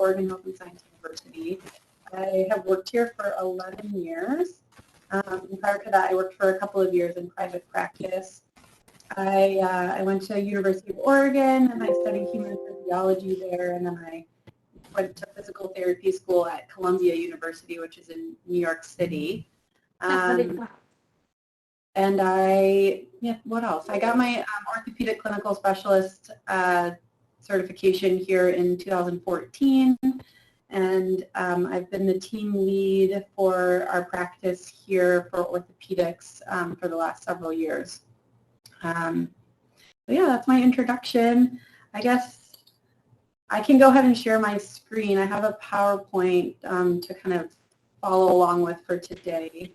Oregon Health and Science University. I have worked here for 11 years. And prior to that, I worked for a couple of years in private practice. I went to University of Oregon and I studied human physiology there, and then I went to physical therapy school at Columbia University, which is in New York City. And what else? I got my orthopedic clinical specialist certification here in 2014, and I've been the team lead for our practice here for orthopedics for the last several years. But yeah, that's my introduction. I guess I can go ahead and share my screen. I have a PowerPoint to kind of follow along with for today.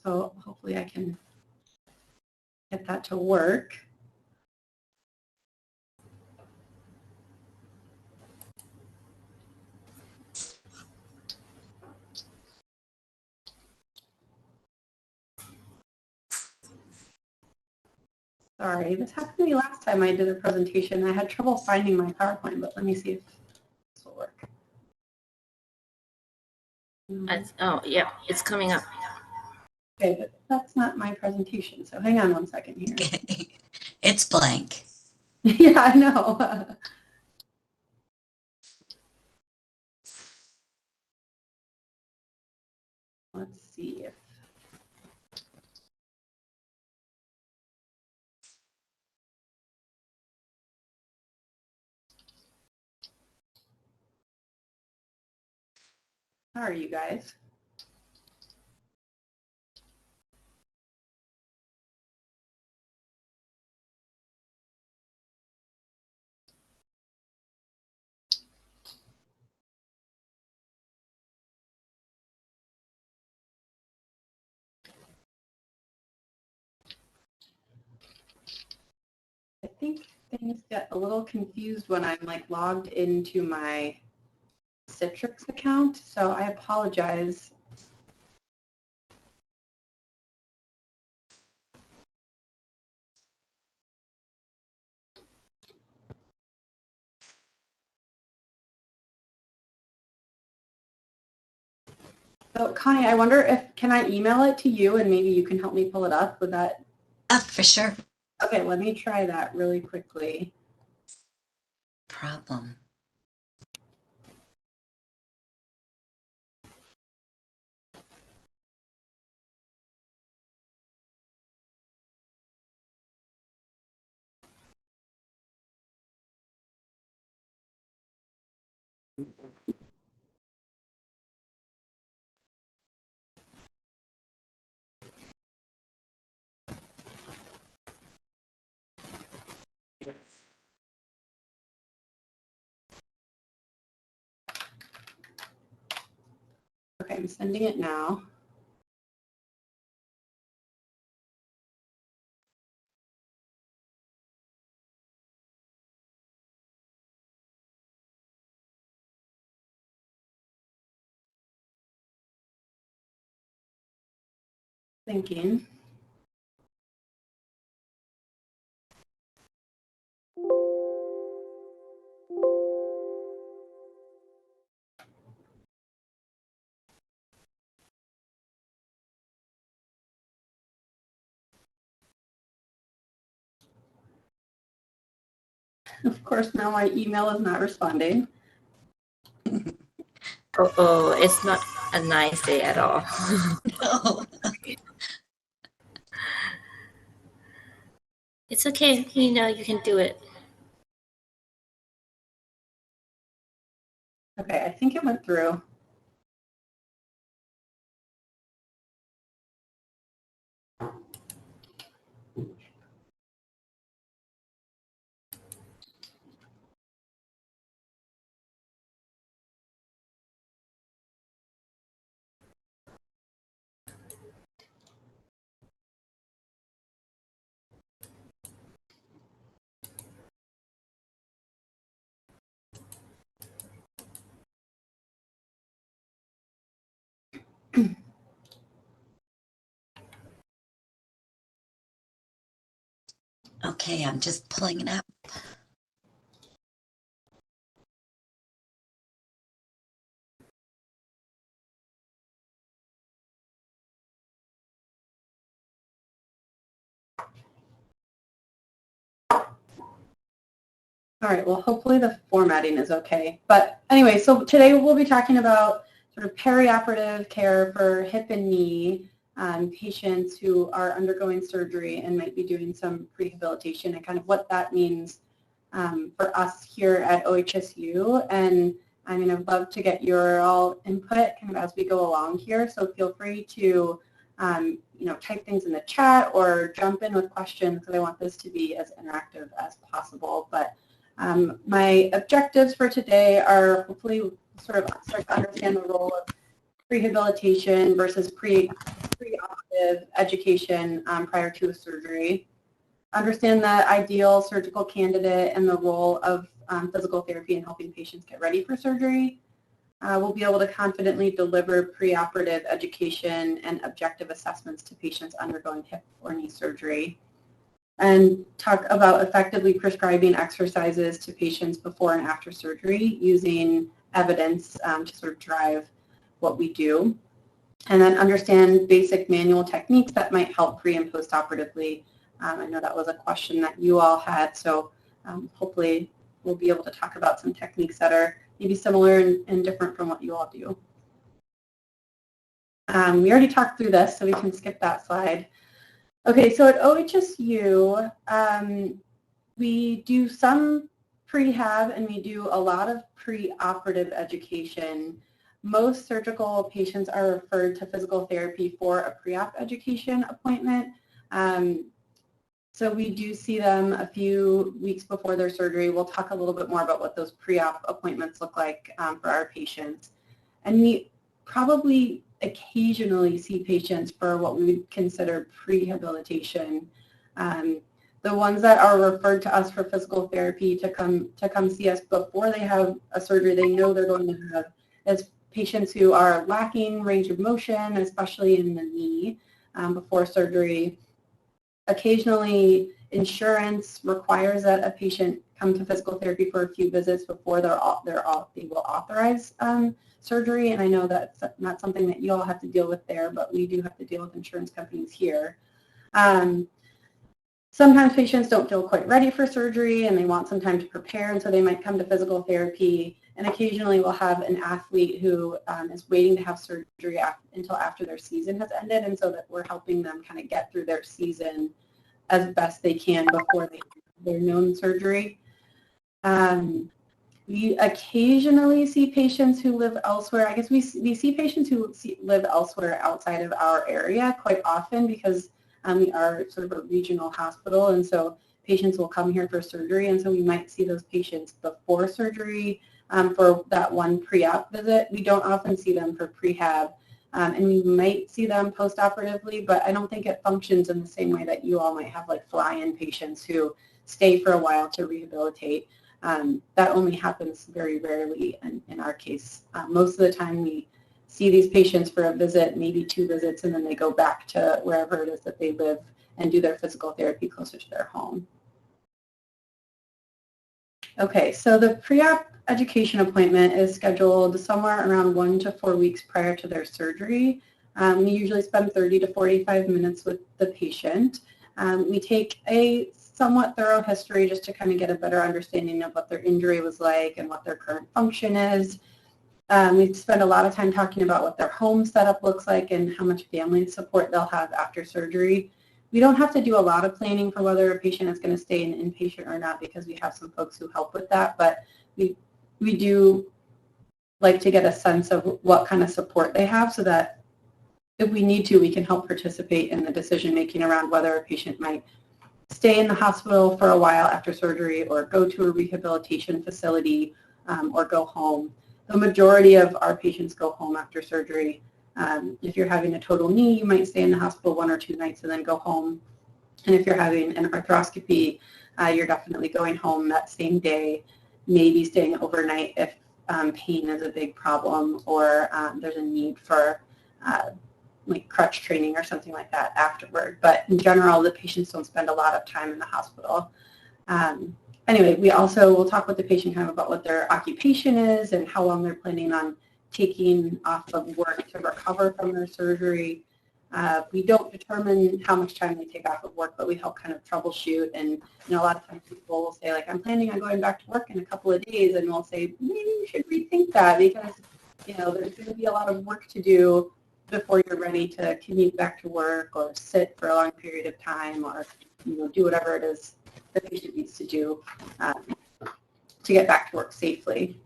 So hopefully I can get that to work. Sorry, this happened to me last time I did a presentation. I had trouble finding my PowerPoint, but let me see if this will work. Oh, yeah, it's coming up. Okay, but that's not my presentation, so hang on one second here. It's blank. Yeah, I know. Let's see if sorry, you guys. I think things get a little confused when I'm like logged into my Citrix account, so I apologize. So Connie, I wonder if, can I email it to you and maybe you can help me pull it up? Would that? For sure. Okay, let me try that really quickly. Problem. Okay, I'm sending it now. Thinking. Of course, now my email is not responding. Oh, it's not a nice day at all. No. It's okay. You know you can do it. Okay, I think it went through. Okay, I'm just pulling it up. All right, well, hopefully the formatting is okay. But anyway, so today we'll be talking about sort of perioperative care for hip and knee patients who are undergoing surgery and might be doing some rehabilitation and kind of what that means for us here at OHSU. And I mean, I'd love to get your all input kind of as we go along here. So feel free to type things in the chat or jump in with questions because I want this to be as interactive as possible. But my objectives for today are hopefully sort of start to understand the role of rehabilitation versus preoperative education prior to a surgery, understand the ideal surgical candidate and the role of physical therapy in helping patients get ready for surgery. We'll be able to confidently deliver preoperative education and objective assessments to patients undergoing hip or knee surgery, and talk about effectively prescribing exercises to patients before and after surgery using evidence to sort of drive what we do, and then understand basic manual techniques that might help pre- and post-operatively. I know that was a question that you all had, so hopefully we'll be able to talk about some techniques that are maybe similar and different from what you all do. We already talked through this, so we can skip that slide. Okay, so at OHSU, we do some prehab and we do a lot of preoperative education. Most surgical patients are referred to physical therapy for a pre-op education appointment. So we do see them a few weeks before their surgery. We'll talk a little bit more about what those pre-op appointments look like for our patients. And we probably occasionally see patients for what we would consider prehabilitation. The ones that are referred to us for physical therapy to come see us before they have a surgery they know they're going to have is patients who are lacking range of motion, especially in the knee before surgery. Occasionally, insurance requires that a patient come to physical therapy for a few visits before they will authorize surgery, and I know that's not something that you all have to deal with there, but we do have to deal with insurance companies here. Sometimes patients don't feel quite ready for surgery and they want some time to prepare, and so they might come to physical therapy. And occasionally we'll have an athlete who is waiting to have surgery until after their season has ended, and so that we're helping them kind of get through their season as best they can before they have their known surgery. We occasionally see patients who live elsewhere. I guess we see patients who live elsewhere outside of our area quite often because we are sort of a regional hospital, and so patients will come here for surgery, and so we might see those patients before surgery for that one pre-op visit. We don't often see them for prehab, and we might see them post-operatively, but I don't think it functions in the same way that you all might have like fly-in patients who stay for a while to rehabilitate. That only happens very rarely in our case. Most of the time we see these patients for a visit, maybe 2 visits, and then they go back to wherever it is that they live and do their physical therapy closer to their home. Okay, so the pre-op education appointment is scheduled somewhere around 1 to 4 weeks prior to their surgery. We usually spend 30 to 45 minutes with the patient. We take a somewhat thorough history just to kind of get a better understanding of what their injury was like and what their current function is. We spend a lot of time talking about what their home setup looks like and how much family support they'll have after surgery. We don't have to do a lot of planning for whether a patient is going to stay an inpatient or not because we have some folks who help with that, but we do like to get a sense of what kind of support they have so that if we need to, we can help participate in the decision making around whether a patient might stay in the hospital for a while after surgery or go to a rehabilitation facility or go home. The majority of our patients go home after surgery. If you're having a total knee, you might stay in the hospital 1 or 2 nights and then go home. And if you're having an arthroscopy, you're definitely going home that same day, maybe staying overnight if pain is a big problem or there's a need for like crutch training or something like that afterward. But in general, the patients don't spend a lot of time in the hospital. Anyway, we also will talk with the patient kind of about what their occupation is and how long they're planning on taking off of work to recover from their surgery. We don't determine how much time they take off of work, but we help kind of troubleshoot. And a lot of times people will say, like, I'm planning on going back to work in a couple of days, and we'll say, maybe you should rethink that because, there's going to be a lot of work to do before you're ready to commute back to work or sit for a long period of time or, do whatever it is the patient needs to do to get back to work safely.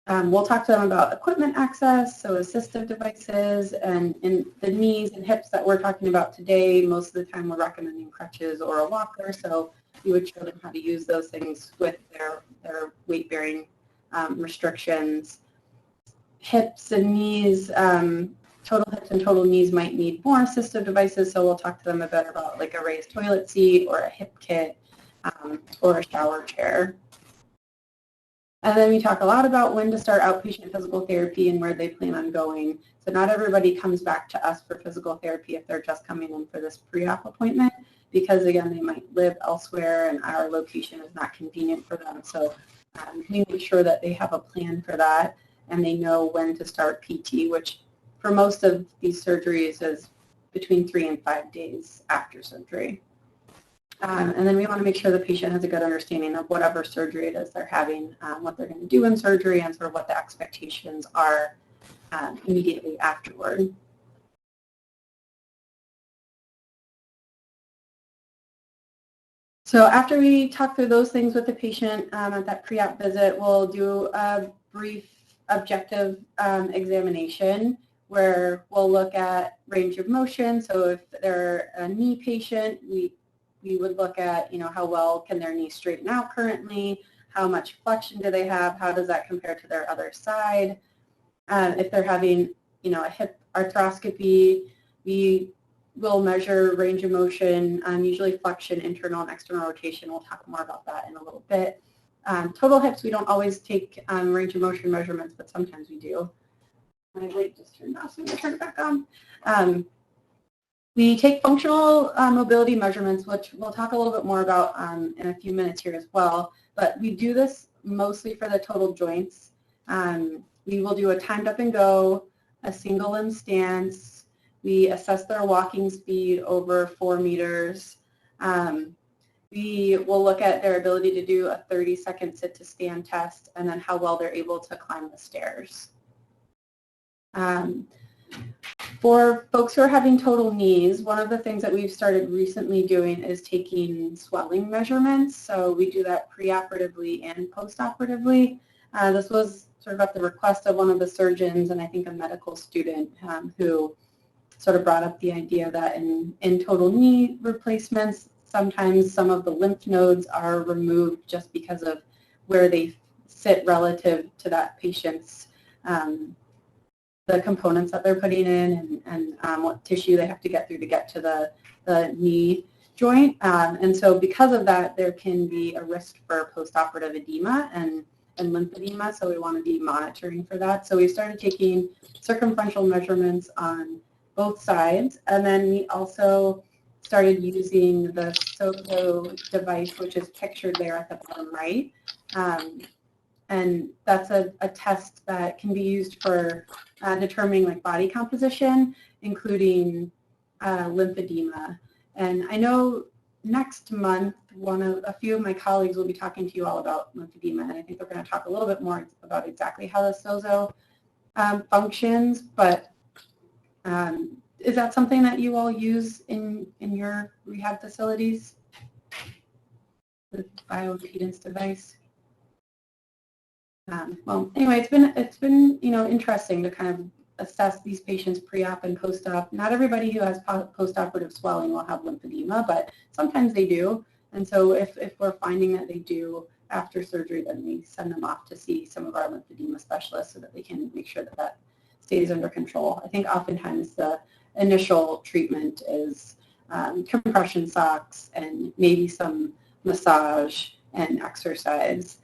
We'll talk to them about equipment access, so assistive devices, and in the knees and hips that we're talking about today, most of the time we're recommending crutches or a walker, so we would show them how to use those things with their weight-bearing restrictions. Hips and knees, total hips and total knees might need more assistive devices, so we'll talk to them a bit about like a raised toilet seat or a hip kit or a shower chair. And then we talk a lot about when to start outpatient physical therapy and where they plan on going. So not everybody comes back to us for physical therapy if they're just coming in for this pre-op appointment because, again, they might live elsewhere and our location is not convenient for them. So we make sure that they have a plan for that and they know when to start PT, which for most of these surgeries is between 3 and 5 days after surgery. And then we want to make sure the patient has a good understanding of whatever surgery it is they're having, what they're going to do in surgery, and sort of what the expectations are immediately afterward. So after we talk through those things with the patient at that pre-op visit, we'll do a brief objective examination where we'll look at range of motion. So if they're a knee patient, we would look at, how well can their knee straighten out currently, how much flexion do they have, how does that compare to their other side. If they're having, a hip arthroscopy, we will measure range of motion, usually flexion, internal and external rotation. We'll talk more about that in a little bit. Total hips, we don't always take range of motion measurements, but sometimes we do. My light just turned off, so I'm going to turn it back on. We take functional mobility measurements, which we'll talk a little bit more about in a few minutes here as well, but we do this mostly for the total joints. We will do a timed up and go, a single limb stance. We assess their walking speed over 4 meters. We will look at their ability to do a 30-second sit to stand test and then how well they're able to climb the stairs. For folks who are having total knees, one of the things that we've started recently doing is taking swelling measurements. So we do that preoperatively and postoperatively. This was sort of at the request of one of the surgeons and I think a medical student who sort of brought up the idea that in total knee replacements, sometimes some of the lymph nodes are removed just because of where they sit relative to that patient's the components that they're putting in and what tissue they have to get through to get to the knee joint. And so because of that, there can be a risk for postoperative edema and lymphedema, so we want to be monitoring for that. So we started taking circumferential measurements on both sides, and then we also started using the SOCO device, which is pictured there at the bottom right. And that's a test that can be used for determining like body composition, including lymphedema. And I know next month, a few of my colleagues will be talking to you all about lymphedema, and I think they're going to talk a little bit more about exactly how the SOZO functions. But is that something that you all use in your rehab facilities, the bioimpedance device? Well, anyway, it's been interesting to kind of assess these patients pre-op and post-op. Not everybody who has post-operative swelling will have lymphedema, but sometimes they do. And so if we're finding that they do after surgery, then we send them off to see some of our lymphedema specialists so that they can make sure that that stays under control. I think oftentimes the initial treatment is compression socks and maybe some massage and exercise.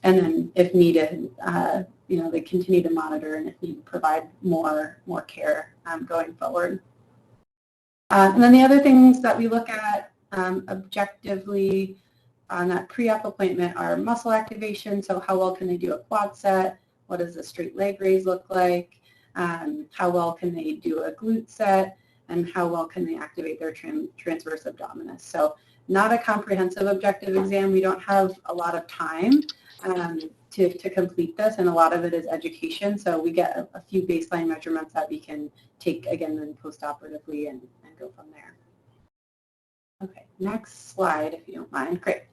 And then if needed, they continue to monitor and if needed, provide more care going forward. And then the other things that we look at objectively on that pre-op appointment are muscle activation. So how well can they do a quad set? What does a straight leg raise look like? How well can they do a glute set? and how well can they activate their transverse abdominis. So not a comprehensive objective exam. We don't have a lot of time to complete this, and a lot of it is education. So we get a few baseline measurements that we can take again then postoperatively and go from there. Okay, next slide if you don't mind. Great.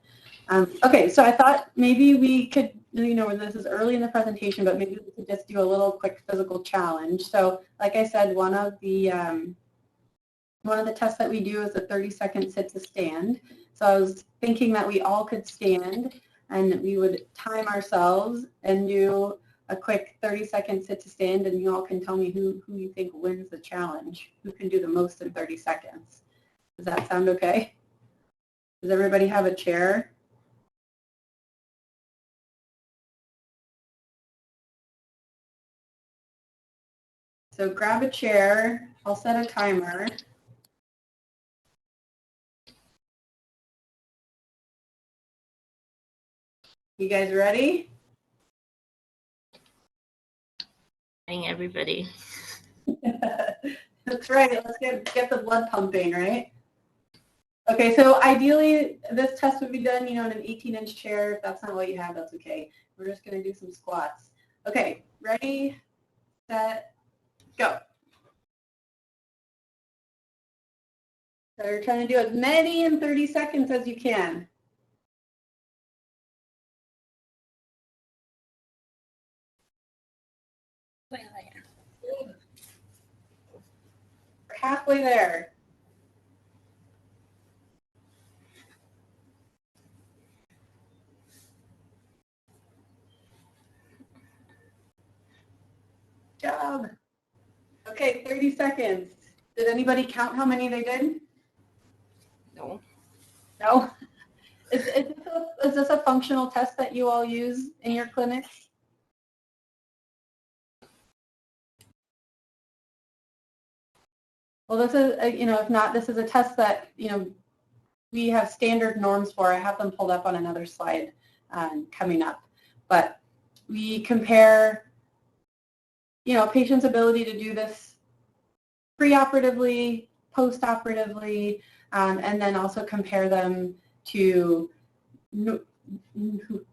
Okay, so I thought maybe we could, this is early in the presentation, but maybe we could just do a little quick physical challenge. So like I said, one of the tests that we do is a 30-second sit to stand. So I was thinking that we all could stand and we would time ourselves and do a quick 30-second sit to stand, and you all can tell me who you think wins the challenge, who can do the most in 30 seconds. Does that sound okay? Does everybody have a chair? So grab a chair. I'll set a timer. You guys ready? Everybody. That's right. Let's get the blood pumping, right? Okay, so ideally this test would be done, in an 18-inch chair. If that's not what you have, that's okay. We're just going to do some squats. Okay, ready, set, go. So you're trying to do as many in 30 seconds as you can. We're halfway there. Good job. Okay, 30 seconds. Did anybody count how many they did? No. No? Is this a functional test that you all use in your clinic? Well, this is, if not, this is a test that, we have standard norms for. I have them pulled up on another slide coming up. But we compare, patient's ability to do this preoperatively, postoperatively, and then also compare them to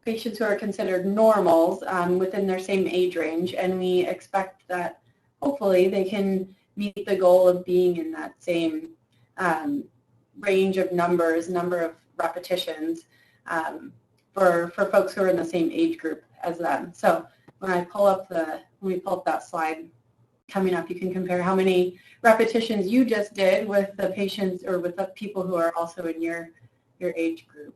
patients who are considered normals within their same age range. And we expect that hopefully they can meet the goal of being in that same range of number of repetitions for folks who are in the same age group as them. So when we pull up that slide coming up, you can compare how many repetitions you just did with the patients or with the people who are also in your age group.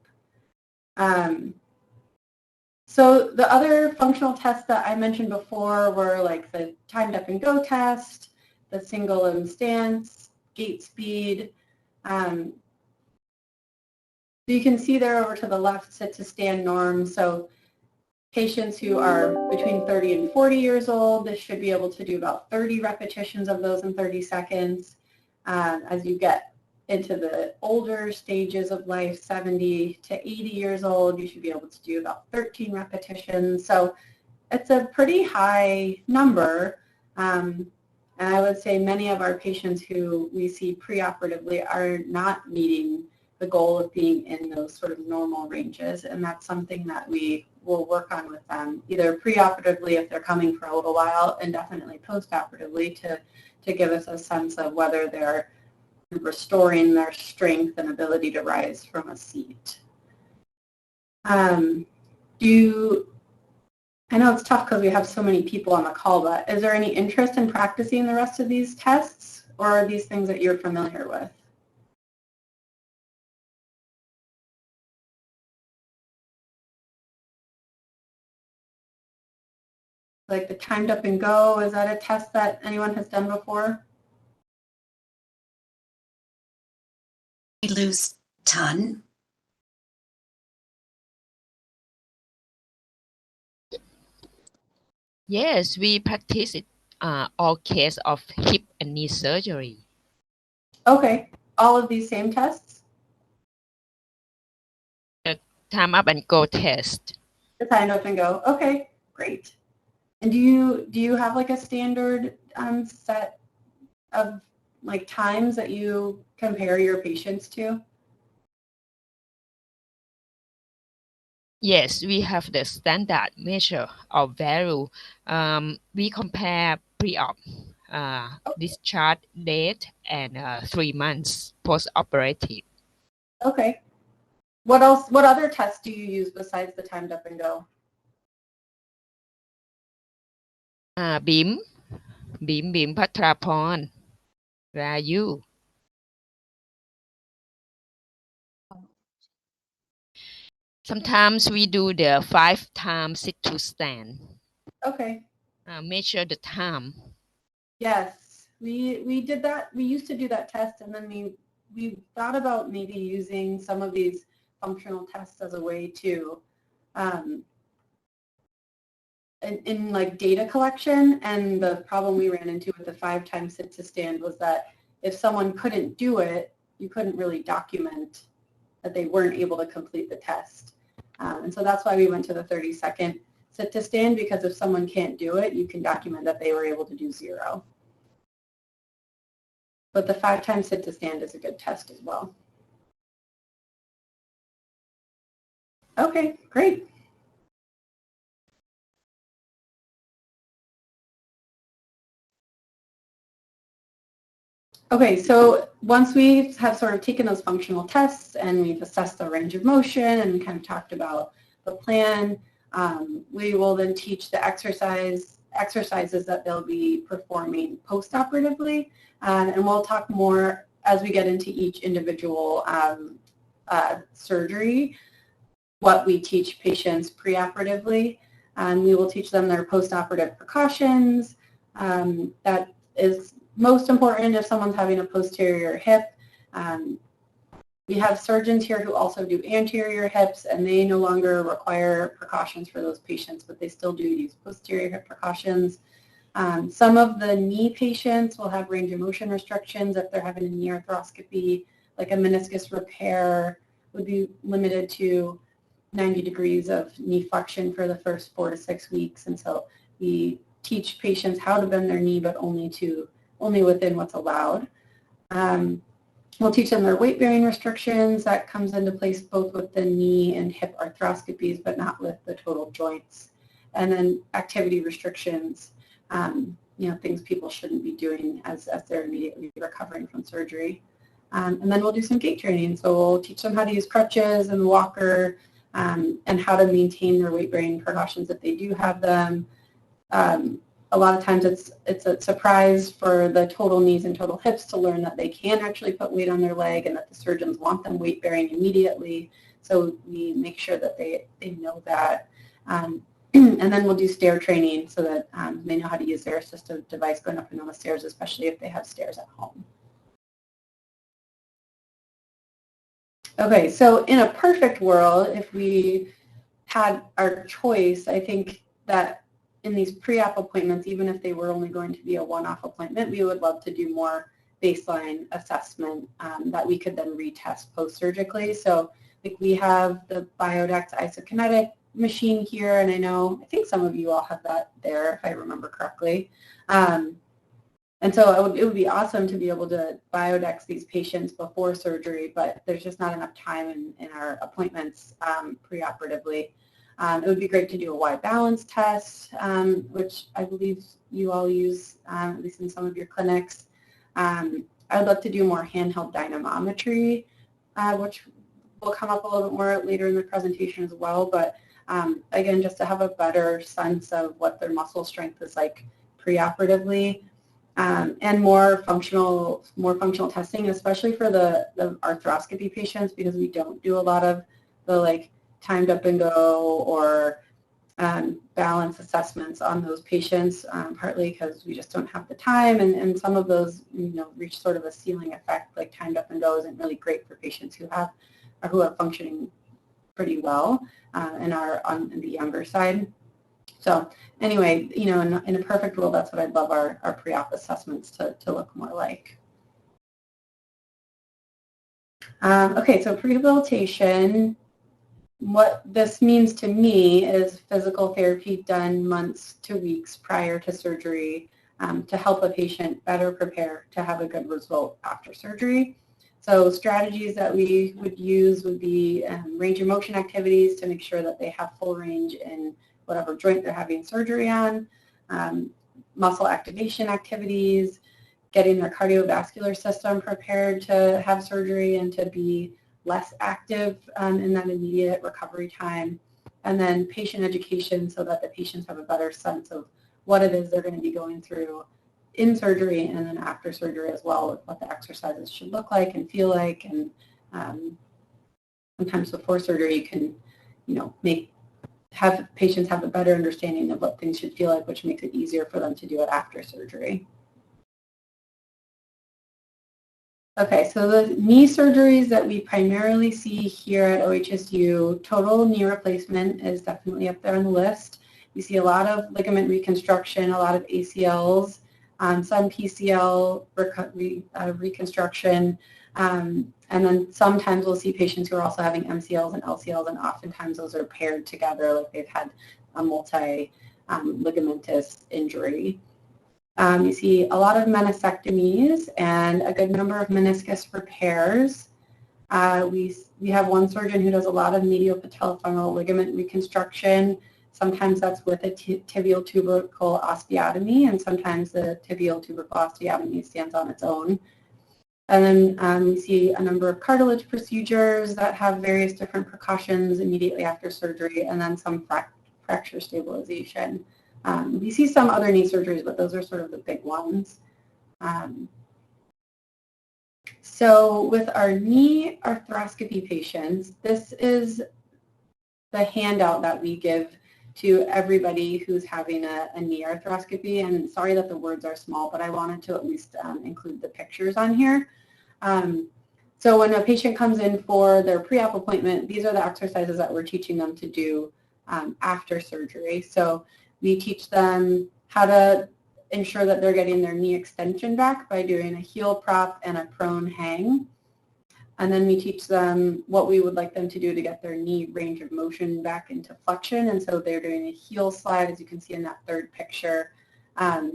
So the other functional tests that I mentioned before were like the timed up and go test, the single limb stance, gait speed. So you can see there over to the left, sit to stand norm. So patients who are between 30 and 40 years old, they should be able to do about 30 repetitions of those in 30 seconds. As you get into the older stages of life, 70 to 80 years old, you should be able to do about 13 repetitions. So it's a pretty high number. And I would say many of our patients who we see preoperatively are not meeting the goal of being in those sort of normal ranges. And that's something that we will work on with them, either preoperatively if they're coming for a little while, and definitely postoperatively to give us a sense of whether they're restoring their strength and ability to rise from a seat. I know it's tough because we have so many people on the call, but is there any interest in practicing the rest of these tests, or are these things that you're familiar with? Like the timed up and go, is that a test that anyone has done before? We lose ton. Yes, we practice it all case of hip and knee surgery. Okay, all of these same tests? The time up and go test. The timed up and go. Okay, great. And do you have like a standard set of like times that you compare your patients to? Yes, we have the standard measure of value. We compare pre-op, discharge date, and 3 months post-operative. Okay. What else? What other tests do you use besides the timed up and go? Beam,พัทรพร where are you? Sometimes we do the 5 times sit to stand. Okay. Measure the time. Yes, we did that. We used to do that test, and then we thought about maybe using some of these functional tests as a way to in like data collection. And the problem we ran into with the 5 times sit to stand was that if someone couldn't do it, you couldn't really document that they weren't able to complete the test. And so that's why we went to the 30-second sit to stand, because if someone can't do it, you can document that they were able to do 0. But the 5 times sit to stand is a good test as well. Okay, great. Okay, so once we have sort of taken those functional tests and we've assessed the range of motion and kind of talked about the plan, we will then teach the exercises that they'll be performing post-operatively, and we'll talk more as we get into each individual surgery, what we teach patients preoperatively, and we will teach them their post-operative precautions. That is most important if someone's having a posterior hip. We have surgeons here who also do anterior hips, and they no longer require precautions for those patients, but they still do use posterior hip precautions. Some of the knee patients will have range of motion restrictions if they're having a knee arthroscopy, like a meniscus repair would be limited to 90 degrees of knee flexion for the first 4 to 6 weeks. And so we teach patients how to bend their knee, but only within what's allowed. We'll teach them their weight-bearing restrictions. That comes into place both with the knee and hip arthroscopies, but not with the total joints. And then activity restrictions, things people shouldn't be doing as they're immediately recovering from surgery. And then we'll do some gait training. So we'll teach them how to use crutches and walker, and how to maintain their weight-bearing precautions if they do have them. A lot of times it's a surprise for the total knees and total hips to learn that they can actually put weight on their leg and that the surgeons want them weight-bearing immediately. So we make sure that they know that. And then we'll do stair training so that they know how to use their assistive device going up and down the stairs, especially if they have stairs at home. Okay, so in a perfect world, if we had our choice, I think that in these pre-op appointments, even if they were only going to be a one-off appointment, we would love to do more baseline assessment that we could then retest post-surgically. So like we have the Biodex isokinetic machine here, and I think some of you all have that there, if I remember correctly. And so it would be awesome to be able to Biodex these patients before surgery, but there's just not enough time in our appointments preoperatively. It would be great to do a wide balance test, which I believe you all use, at least in some of your clinics. I'd love to do more handheld dynamometry, which will come up a little bit more later in the presentation as well. But again, just to have a better sense of what their muscle strength is like preoperatively. And more functional testing, especially for the arthroscopy patients, because we don't do a lot of the timed up and go or balance assessments on those patients, partly because we just don't have the time, and some of those reach sort of a ceiling effect, like timed up and go isn't really great for patients who are functioning pretty well and are on the younger side. So anyway, in a perfect world, that's what I'd love our pre-op assessments to look more like. Okay, so rehabilitation, what this means to me is physical therapy done months to weeks prior to surgery to help a patient better prepare to have a good result after surgery. So strategies that we would use would be range of motion activities to make sure that they have full range in whatever joint they're having surgery on, muscle activation activities, getting their cardiovascular system prepared to have surgery and to be less active in that immediate recovery time, and then patient education so that the patients have a better sense of what it is they're going to be going through in surgery and then after surgery as well, what the exercises should look like and feel like. And sometimes before surgery you can, have patients have a better understanding of what things should feel like, which makes it easier for them to do it after surgery. Okay, so the knee surgeries that we primarily see here at OHSU, total knee replacement is definitely up there on the list. We see a lot of ligament reconstruction, a lot of ACLs, some PCL reconstruction, and then sometimes we'll see patients who are also having MCLs and LCLs, and oftentimes those are paired together, like they've had a multi-ligamentous injury. You see a lot of meniscectomies and a good number of meniscus repairs. We have one surgeon who does a lot of medial patellofemoral ligament reconstruction. Sometimes that's with a tibial tubercle osteotomy, and sometimes the tibial tubercle osteotomy stands on its own. And then we see a number of cartilage procedures that have various different precautions immediately after surgery, and then some fracture stabilization. We see some other knee surgeries, but those are sort of the big ones. So with our knee arthroscopy patients, this is the handout that we give to everybody who's having a knee arthroscopy. And sorry that the words are small, but I wanted to at least include the pictures on here. So when a patient comes in for their pre-op appointment, these are the exercises that we're teaching them to do after surgery. So we teach them how to ensure that they're getting their knee extension back by doing a heel prop and a prone hang. And then we teach them what we would like them to do to get their knee range of motion back into flexion. And so they're doing a heel slide, as you can see in that third picture, a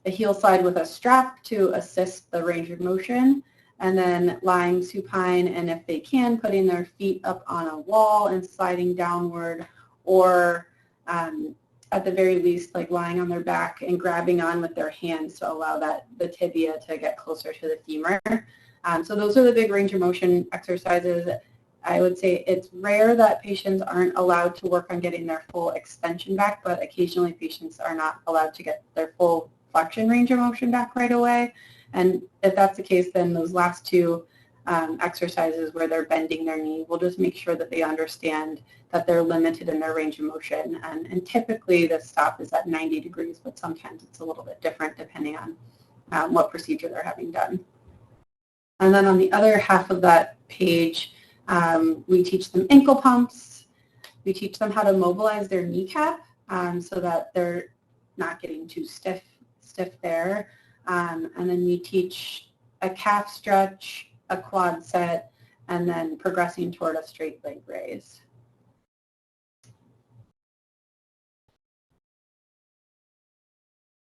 heel slide with a strap to assist the range of motion, and then lying supine, and if they can, putting their feet up on a wall and sliding downward, or at the very least, like lying on their back and grabbing on with their hands to allow the tibia to get closer to the femur. So those are the big range of motion exercises. I would say it's rare that patients aren't allowed to work on getting their full extension back, but occasionally patients are not allowed to get their full flexion range of motion back right away. And if that's the case, then those last two exercises where they're bending their knee, we'll just make sure that they understand that they're limited in their range of motion. And typically the stop is at 90 degrees, but sometimes it's a little bit different depending on what procedure they're having done. And then on the other half of that page, we teach them ankle pumps. We teach them how to mobilize their kneecap so that they're not getting too stiff there. And then we teach a calf stretch, a quad set, and then progressing toward a straight leg raise.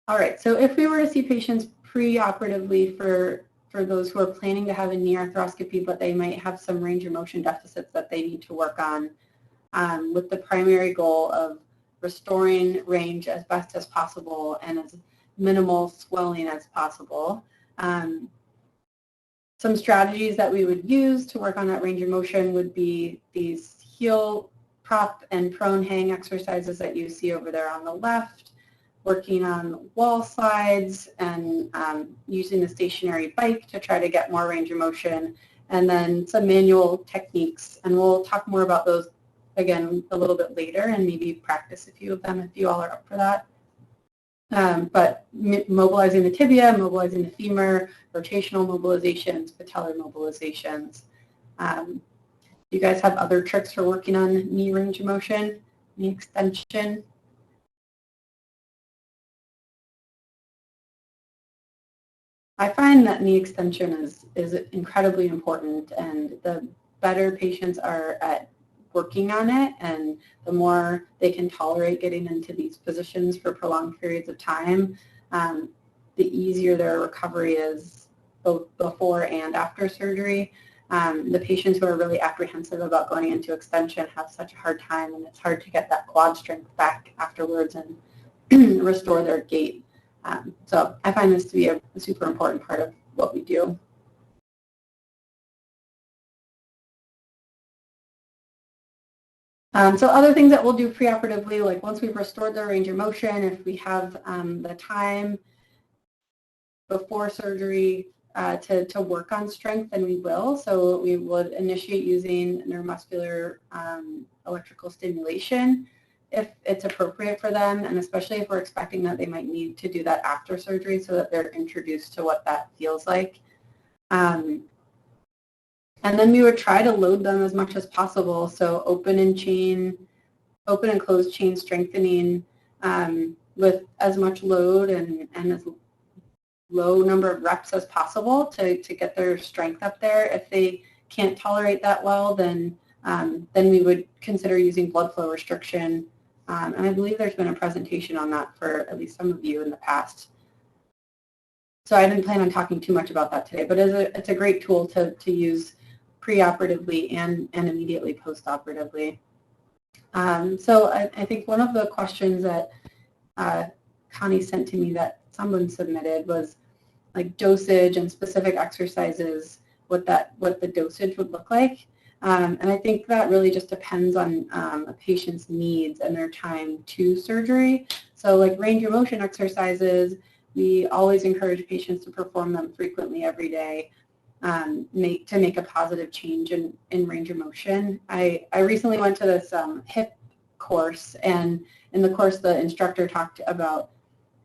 All right, so if we were to see patients preoperatively for those who are planning to have a knee arthroscopy, but they might have some range of motion deficits that they need to work on, with the primary goal of restoring range as best as possible and as minimal swelling as possible. Some strategies that we would use to work on that range of motion would be these heel prop and prone hang exercises that you see over there on the left, working on wall slides and using the stationary bike to try to get more range of motion, and then some manual techniques. And we'll talk more about those again a little bit later and maybe practice a few of them if you all are up for that. But mobilizing the tibia, mobilizing the femur, rotational mobilizations, patellar mobilizations. You guys have other tricks for working on knee range of motion, knee extension? I find that knee extension is incredibly important, and the better patients are at working on it and the more they can tolerate getting into these positions for prolonged periods of time, the easier their recovery is both before and after surgery. The patients who are really apprehensive about going into extension have such a hard time, and it's hard to get that quad strength back afterwards and restore their gait. So I find this to be a super important part of what we do. So other things that we'll do preoperatively, like once we've restored their range of motion, if we have the time before surgery to work on strength, then we will. So we would initiate using neuromuscular electrical stimulation if it's appropriate for them, and especially if we're expecting that they might need to do that after surgery so that they're introduced to what that feels like. And then we would try to load them as much as possible. So open and closed chain strengthening with as much load and as low number of reps as possible to get their strength up there. If they can't tolerate that well, then we would consider using blood flow restriction. And I believe there's been a presentation on that for at least some of you in the past. So I didn't plan on talking too much about that today, but it's a great tool to use preoperatively and immediately postoperatively. So I think one of the questions that Connie sent to me that someone submitted was like dosage and specific exercises, what the dosage would look like. And I think that really just depends on a patient's needs and their time to surgery. So like range of motion exercises, we always encourage patients to perform them frequently every day to make a positive change in range of motion. I recently went to this hip course, and in the course the instructor talked about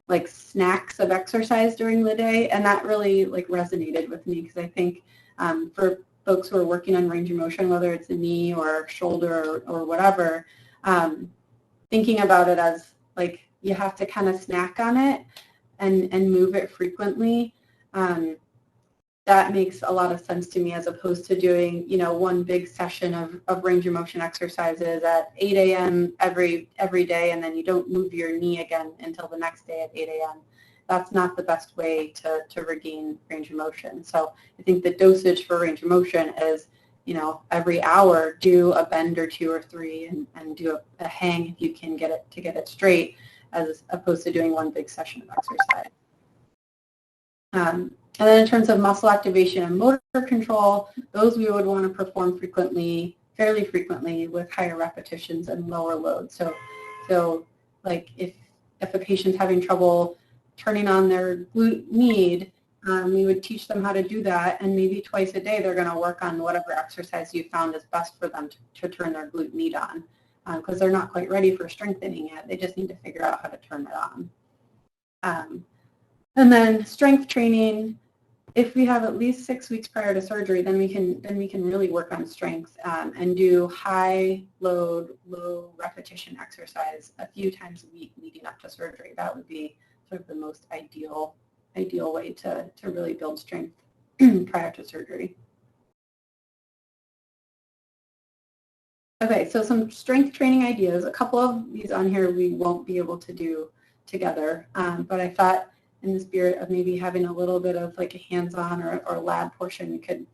like snacks of exercise during the day, and that really like resonated with me because I think for folks who are working on range of motion, whether it's a knee or shoulder or whatever, thinking about it as like you have to kind of snack on it and move it frequently, that makes a lot of sense to me as opposed to doing, one big session of range of motion exercises at 8 a.m. every day, and then you don't move your knee again until the next day at 8 a.m. That's not the best way to regain range of motion. So I think the dosage for range of motion is, every hour do a bend or two or three and do a hang if you can get it straight, as opposed to doing one big session of exercise. And then in terms of muscle activation and motor control, those we would want to perform fairly frequently with higher repetitions and lower load. So like if a patient's having trouble turning on their glute med, we would teach them how to do that, and maybe twice a day they're going to work on whatever exercise you found is best for them to turn their glute med on, because they're not quite ready for strengthening yet. They just need to figure out how to turn it on. And then strength training, if we have at least 6 weeks prior to surgery, then we can really work on strength and do high load, low repetition exercise a few times a week leading up to surgery. That would be sort of the most ideal way to really build strength prior to surgery. Okay, so some strength training ideas. A couple of these on here we won't be able to do together, but I thought in the spirit of maybe having a little bit of like a hands-on or lab portion, we could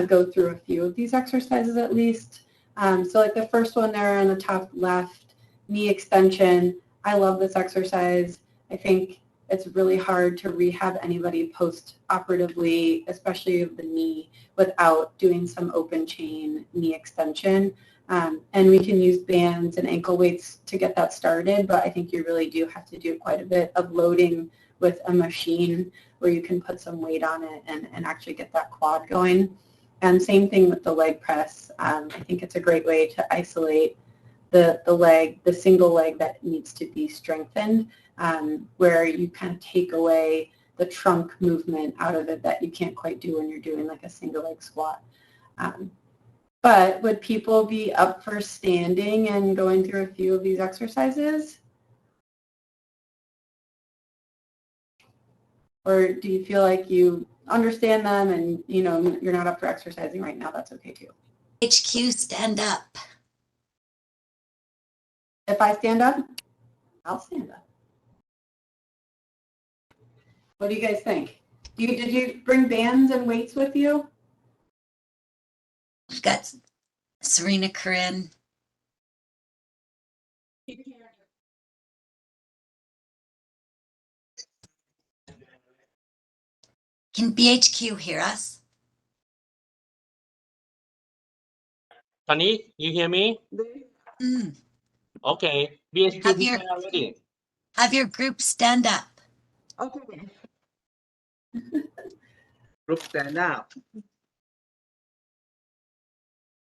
go through a few of these exercises at least. So like the first one there on the top left, knee extension. I love this exercise. I think it's really hard to rehab anybody post-operatively, especially of the knee, without doing some open chain knee extension. And we can use bands and ankle weights to get that started, but I think you really do have to do quite a bit of loading with a machine where you can put some weight on it and actually get that quad going. And same thing with the leg press. I think it's a great way to isolate the leg, the single leg that needs to be strengthened, where you kind of take away the trunk movement out of it that you can't quite do when you're doing like a single leg squat. But would people be up for standing and going through a few of these exercises? Or do you feel like you understand them and you're not up for exercising right now? That's okay too. HQ, stand up. If I stand up, I'll stand up. What do you guys think? Did you bring bands and weights with you? We've got Serena Corinne. Can BHQ hear us? Sunny, you hear me? Mm. Okay. BHQ Have your- prepare already. Have your group stand up. Okay. Group stand up.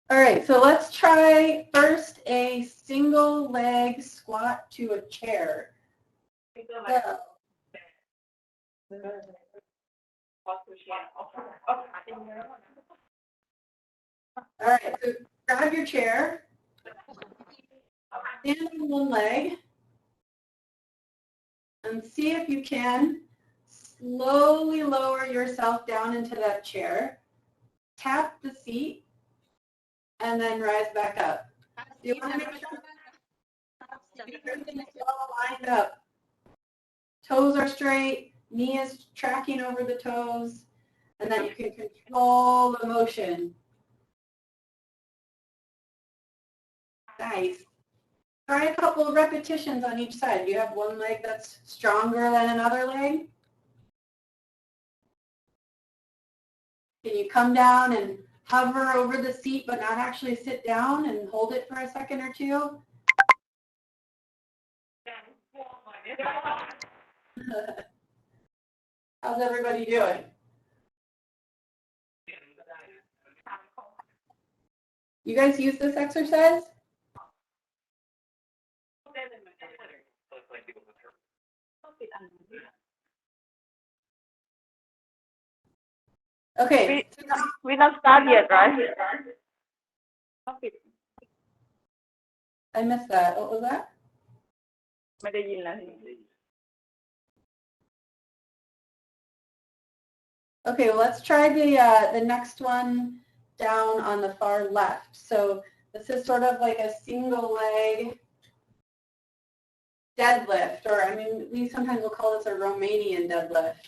All right, so let's try first a single leg squat to a chair. So, all right, so grab your chair, stand on one leg, and see if you can slowly lower yourself down into that chair. Tap the seat, and then rise back up. You want to make sure everything is all lined up. Toes are straight, knee is tracking over the toes, and then you can control the motion. Nice. Try a couple of repetitions on each side. Do you have one leg that's stronger than another leg? Can you come down and hover over the seat but not actually sit down and hold it for a second or two? How's everybody doing? You guys use this exercise? Okay. We not start yet, right? I missed that. What was that? ไม่ได้ยินแล้ว Okay, well, let's try the next one down on the far left. So this is sort of like a single leg deadlift, or I mean, we sometimes will call this a Romanian deadlift.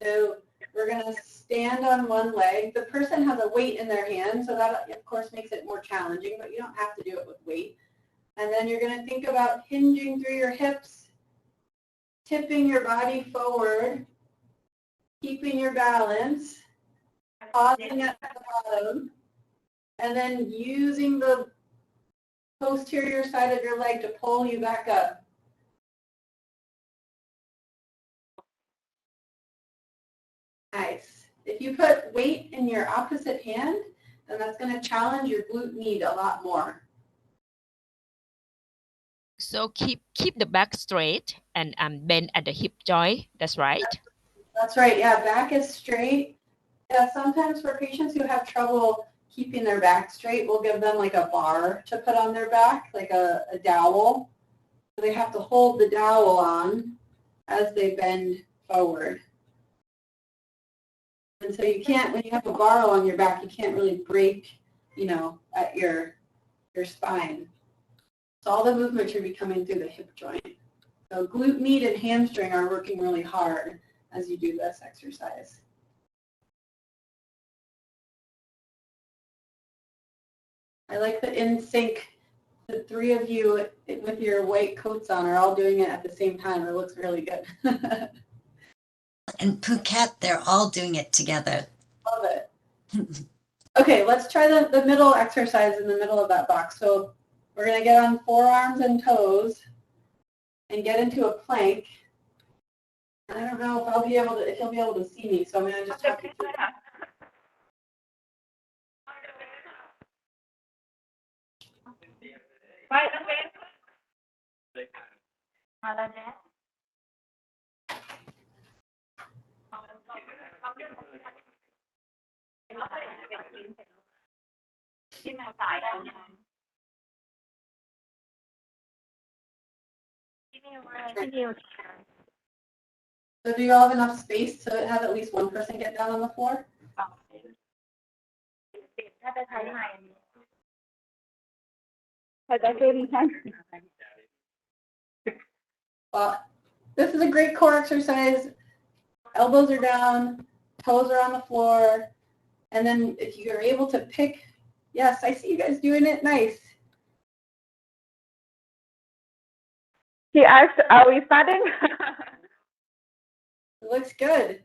So we're going to stand on one leg. The person has a weight in their hand, so that of course makes it more challenging, but you don't have to do it with weight. And then you're going to think about hinging through your hips, tipping your body forward, keeping your balance, pausing at the bottom, and then using the posterior side of your leg to pull you back up. Nice. If you put weight in your opposite hand, then that's going to challenge your glute med a lot more. So keep the back straight and bend at the hip joint. That's right. That's right. Yeah, back is straight. Yeah, sometimes for patients who have trouble keeping their back straight, we'll give them like a bar to put on their back, like a dowel. So they have to hold the dowel on as they bend forward. And so you can't, when you have a bar on your back, you can't really break, at your spine. So all the movement should be coming through the hip joint. So glute med and hamstring are working really hard as you do this exercise. I like the in sync. The three of you with your white coats on are all doing it at the same time. It looks really good. In Phuket, they're all doing it together. Love it. Okay, let's try the middle exercise in the middle of that box. So we're going to get on forearms and toes and get into a plank. And I don't know if you'll be able to see me, so I'm going to just talk you through it. So do you all have enough space to have at least one person get down on the floor? Well, this is a great core exercise. elbows are down, toes are on the floor, and then if you're able to pick, yes, I see you guys doing it, nice. He asked, are we starting? It looks good.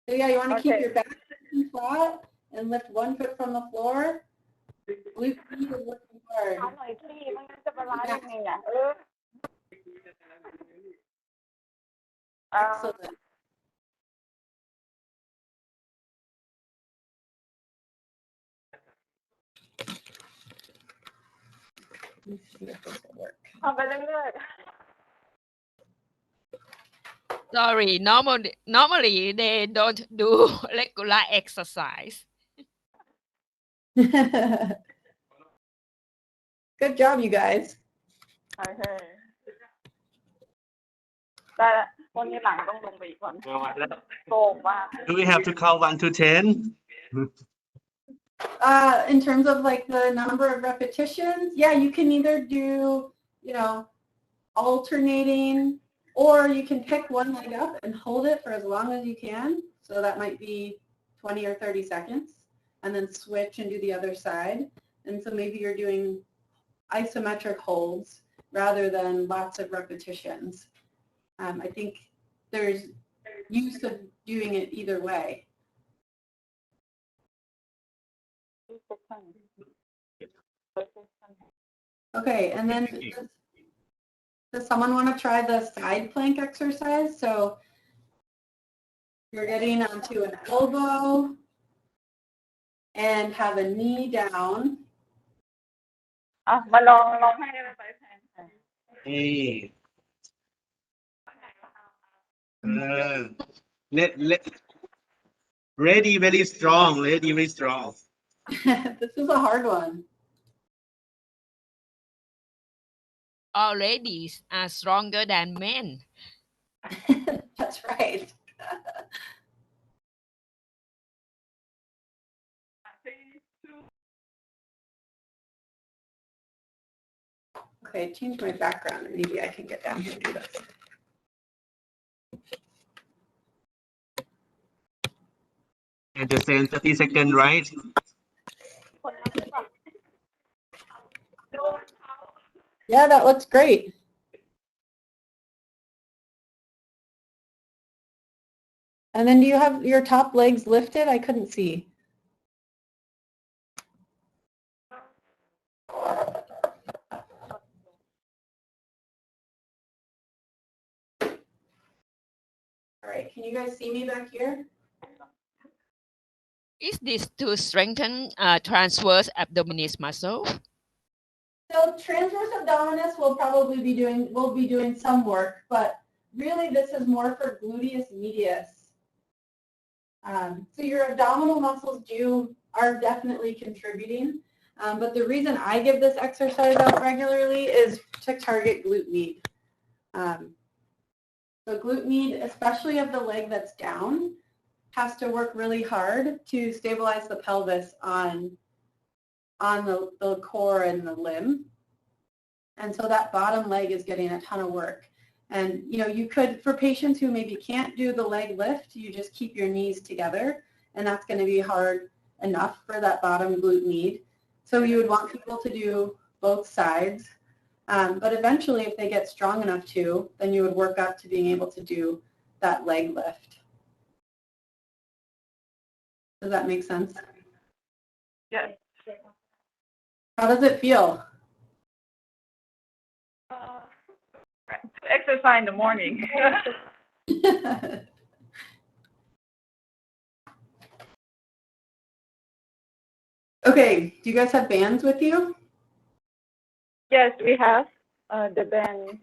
So yeah, you want to keep Okay. your back flat and lift one foot from the floor. Glute med is working hard. หน่อยพี่ไม่งั้นจะบาลานซ์ยังไงอ่ะExcellent. Let's see if this will work. ทำไปเรื่อย Sorry, normally they don't do regular exercise. Good job, you guys. ๆโอเคได้ละวันนี้หลังต้องลงไปอีกคนโกงมาก Do we have to count 1 to 10? In terms of like the number of repetitions, yeah, you can either do, you know, alternating, or you can pick one leg up and hold it for as long as you can. So that might be 20 or 30 seconds, and then switch and do the other side. And so maybe you're doing isometric holds rather than lots of repetitions. I think there's use of doing it either way. Okay, and then does someone want to try the side plank exercise? So you're getting onto an elbow and have a knee down. อ่ะมาลองให้ไปแทน Hey. Ready, very strong. Ready, very strong. This is a hard one. All ladies are stronger than men. That's right. Okay, change my background and maybe I can get down here and do this. And the same 30 seconds, right? Yeah, that looks great. And then do you have your top legs lifted? I couldn't see. All right, can you guys see me back here? Is this to strengthen transverse abdominis muscle? So transverse abdominis will be doing some work, but really this is more for gluteus medius. So your abdominal muscles are definitely contributing, but the reason I give this exercise out regularly is to target glute med. So glute med, especially of the leg that's down, has to work really hard to stabilize the pelvis on the core and the limb. And so that bottom leg is getting a ton of work. And you could, for patients who maybe can't do the leg lift, you just keep your knees together, and that's going to be hard enough for that bottom glute med. So you would want people to do both sides. But eventually, if they get strong enough to, then you would work up to being able to do that leg lift. Does that make sense? Yes. How does it feel? Exercise in the morning. Okay, do you guys have bands with you? Yes, we have the band.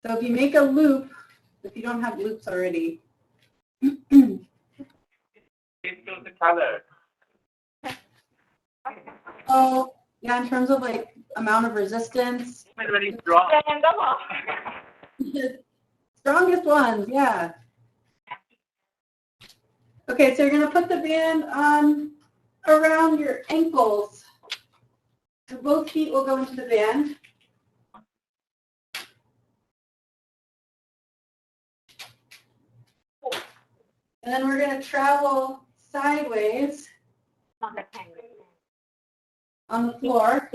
So if you make a loop, if you don't have loops already. Oh, yeah, in terms of like amount of resistance. Very strong. Strongest ones, yeah. Okay, so you're going to put the band on around your ankles. So both feet will go into the band. And then we're going to travel sideways นอนตะแคงเลย on the floor.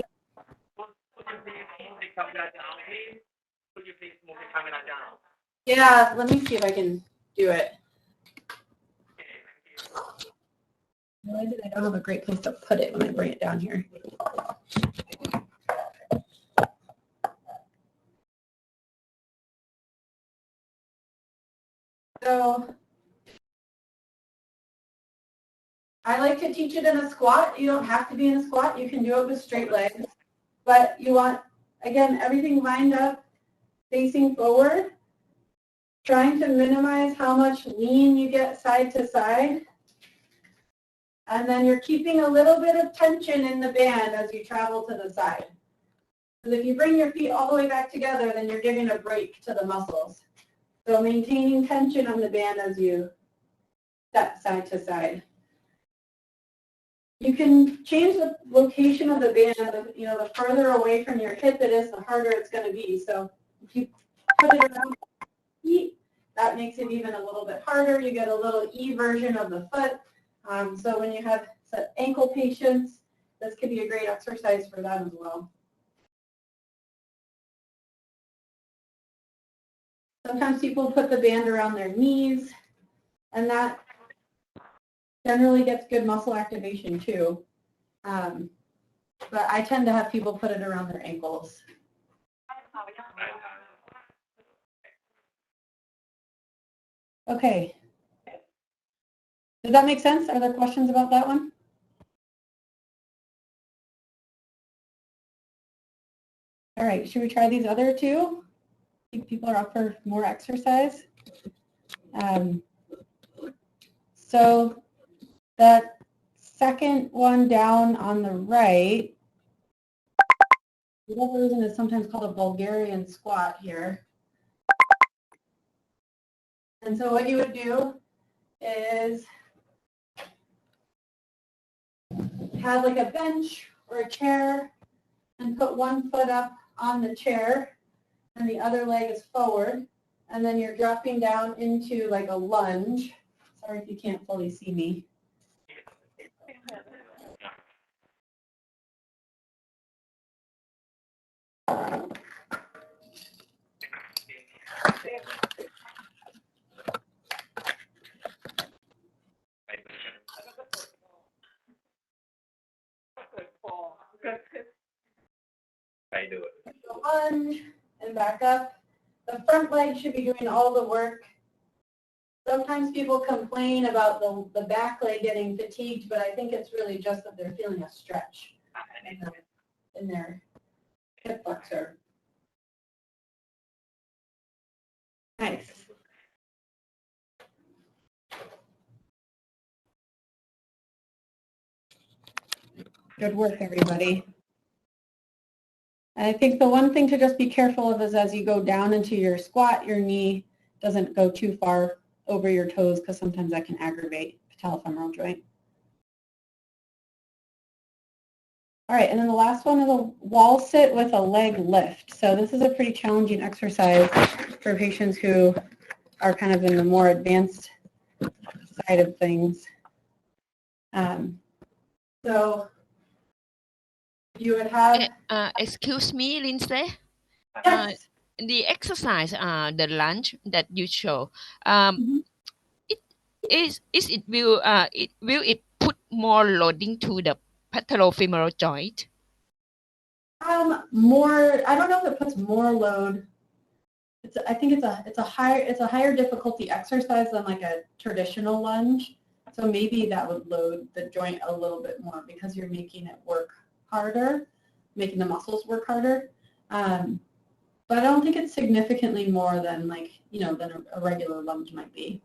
Yeah, let me see if I can do it. Realize that I don't have a great place to put it when I bring it down here. So I like to teach it in a squat. You don't have to be in a squat. You can do it with straight legs. But you want, again, everything lined up, facing forward, trying to minimize how much lean you get side to side. And then you're keeping a little bit of tension in the band as you travel to the side. Because if you bring your feet all the way back together, then you're giving a break to the muscles. So maintaining tension on the band as you step side to side. You can change the location of the band. You know, the further away from your hip it is, the harder it's going to be. So if you put it around your feet, that makes it even a little bit harder. You get a little E version of the foot. So when you have ankle patients, this could be a great exercise for them as well. Sometimes people put the band around their knees, and that generally gets good muscle activation too. But I tend to have people put it around their ankles. Okay. Does that make sense? Are there questions about that one? All right, should we try these other two? I think people are up for more exercise. So that second one down on the right, for whatever reason, is sometimes called a Bulgarian squat here. And so what you would do is have like a bench or a chair and put one foot up on the chair and the other leg is forward. And then you're dropping down into like a lunge. Sorry if you can't fully see me. Lunge and back up. The front leg should be doing all the work. Sometimes people complain about the back leg getting fatigued, but I think it's really just that they're feeling a stretch in their hip flexor. Nice. Good work, everybody. I think the one thing to just be careful of is as you go down into your squat, your knee doesn't go too far over your toes because sometimes that can aggravate patellofemoral joint. All right, and then the last one is a wall sit with a leg lift. So this is a pretty challenging exercise for patients who are kind of in the more advanced side of things. So you would have... Excuse me, Lindsay. Yes. The exercise, the lunge that you show, will it put more loading to the patellofemoral joint? More. I don't know if it puts more load. I think it's a higher difficulty exercise than like a traditional lunge. So maybe that would load the joint a little bit more because you're making it work harder, making the muscles work harder. But I don't think it's significantly more than than a regular lunge might be.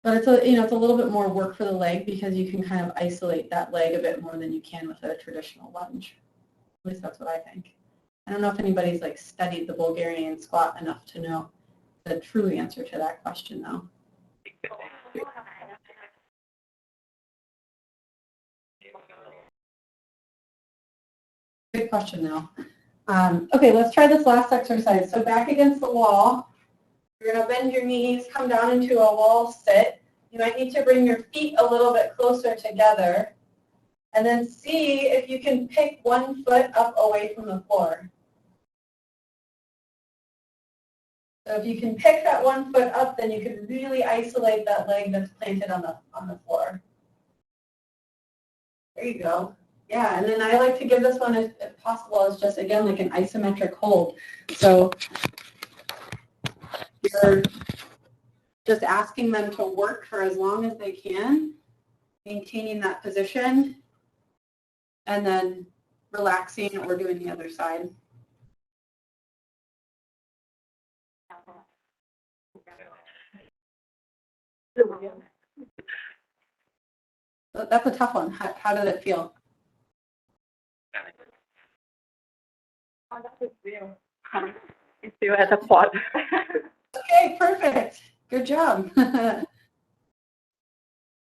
But it's a little bit more work for the leg because you can kind of isolate that leg a bit more than you can with a traditional lunge. At least that's what I think. I don't know if anybody's studied the Bulgarian squat enough to know the true answer to that question, though. Good question, though. Okay, let's try this last exercise. So back against the wall, You're going to bend your knees, come down into a wall sit. You might need to bring your feet a little bit closer together. And then see if you can pick one foot up away from the floor. So if you can pick that one foot up, then you can really isolate that leg that's planted on the floor. There you go. Yeah, and then I like to give this one, if possible, as just, again, like an isometric hold. So you're just asking them to work for as long as they can, maintaining that position, and then relaxing or doing the other side. That's a tough one. How did it feel? Oh, that is real. It's still at the quad. Okay, perfect. Good job.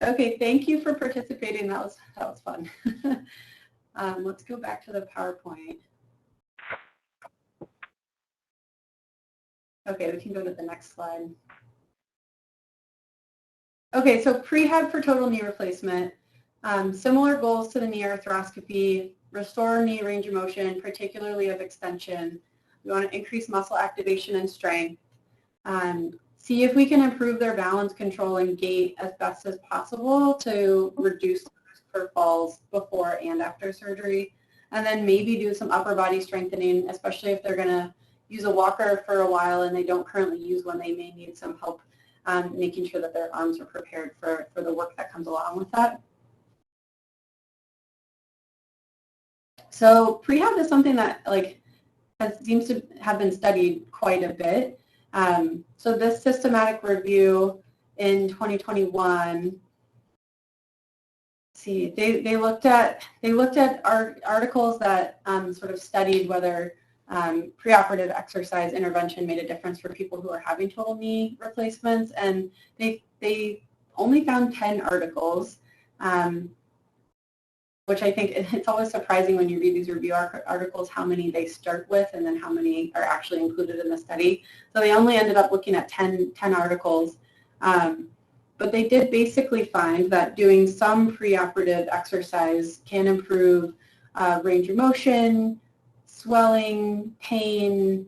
Okay, thank you for participating. That was fun. Let's go back to the PowerPoint. Okay, we can go to the next slide. Okay, so prehab for total knee replacement. Similar goals to the knee arthroscopy, restore knee range of motion, particularly of extension. We want to increase muscle activation and strength. See if we can improve their balance control and gait as best as possible to reduce the risk for falls before and after surgery. And then maybe do some upper body strengthening, especially if they're going to use a walker for a while and they don't currently use one. They may need some help making sure that their arms are prepared for the work that comes along with that. So prehab is something that seems to have been studied quite a bit. So this systematic review in 2021, see, they looked at articles that sort of studied whether preoperative exercise intervention made a difference for people who are having total knee replacements, and they only found 10 articles. Which I think it's always surprising when you read these review articles how many they start with and then how many are actually included in the study. So they only ended up looking at 10 articles. But they did basically find that doing some preoperative exercise can improve range of motion, swelling, pain,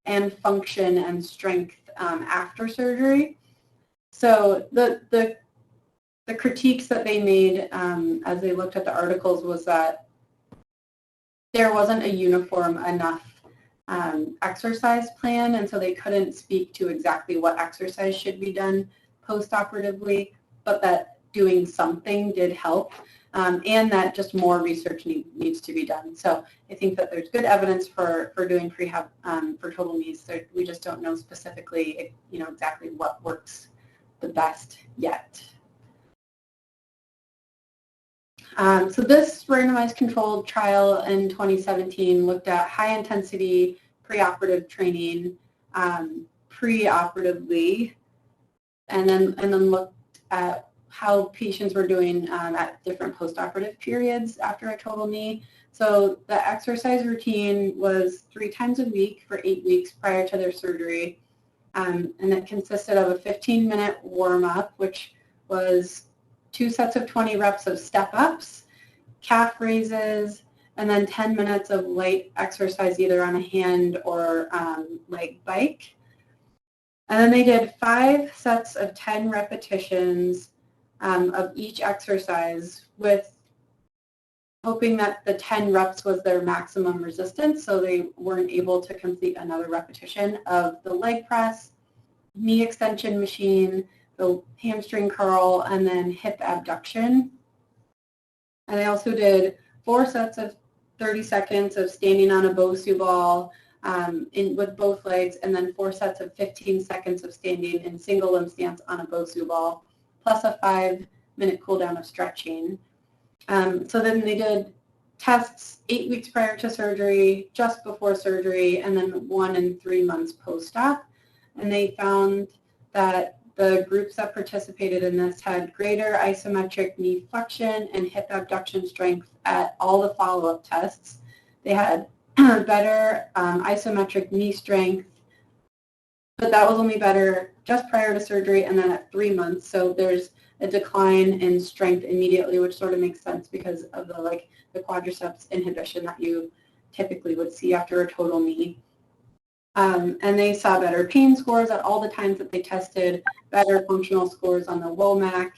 and function and strength after surgery. So the critiques that they made as they looked at the articles was that there wasn't a uniform enough exercise plan, and so they couldn't speak to exactly what exercise should be done post-operatively, but that doing something did help, and that just more research needs to be done. So I think that there's good evidence for doing prehab for total knees. We just don't know specifically, exactly what works the best yet. So this randomized controlled trial in 2017 looked at high-intensity preoperative training preoperatively, and then looked at how patients were doing at different postoperative periods after a total knee. So the exercise routine was 3 times a week for 8 weeks prior to their surgery, and it consisted of a 15-minute warm-up, which was 2 sets of 20 reps of step-ups, calf raises, and then 10 minutes of light exercise either on a hand or leg bike. And then they did 5 sets of 10 repetitions of each exercise, with hoping that the 10 reps was their maximum resistance, so they weren't able to complete another repetition of the leg press, knee extension machine, the hamstring curl, and then hip abduction. And I also did 4 sets of 30 seconds of standing on a Bosu ball with both legs, and then 4 sets of 15 seconds of standing in single limb stance on a Bosu ball, plus a 5-minute cool down of stretching. So then they did tests 8 weeks prior to surgery, just before surgery, and then 1 and 3 months post-op. And they found that the groups that participated in this had greater isometric knee flexion and hip abduction strength at all the follow-up tests. They had better isometric knee strength, but that was only better just prior to surgery and then at 3 months. So there's a decline in strength immediately, which sort of makes sense because of the quadriceps inhibition that you typically would see after a total knee. And they saw better pain scores at all the times that they tested, better functional scores on the WOMAC,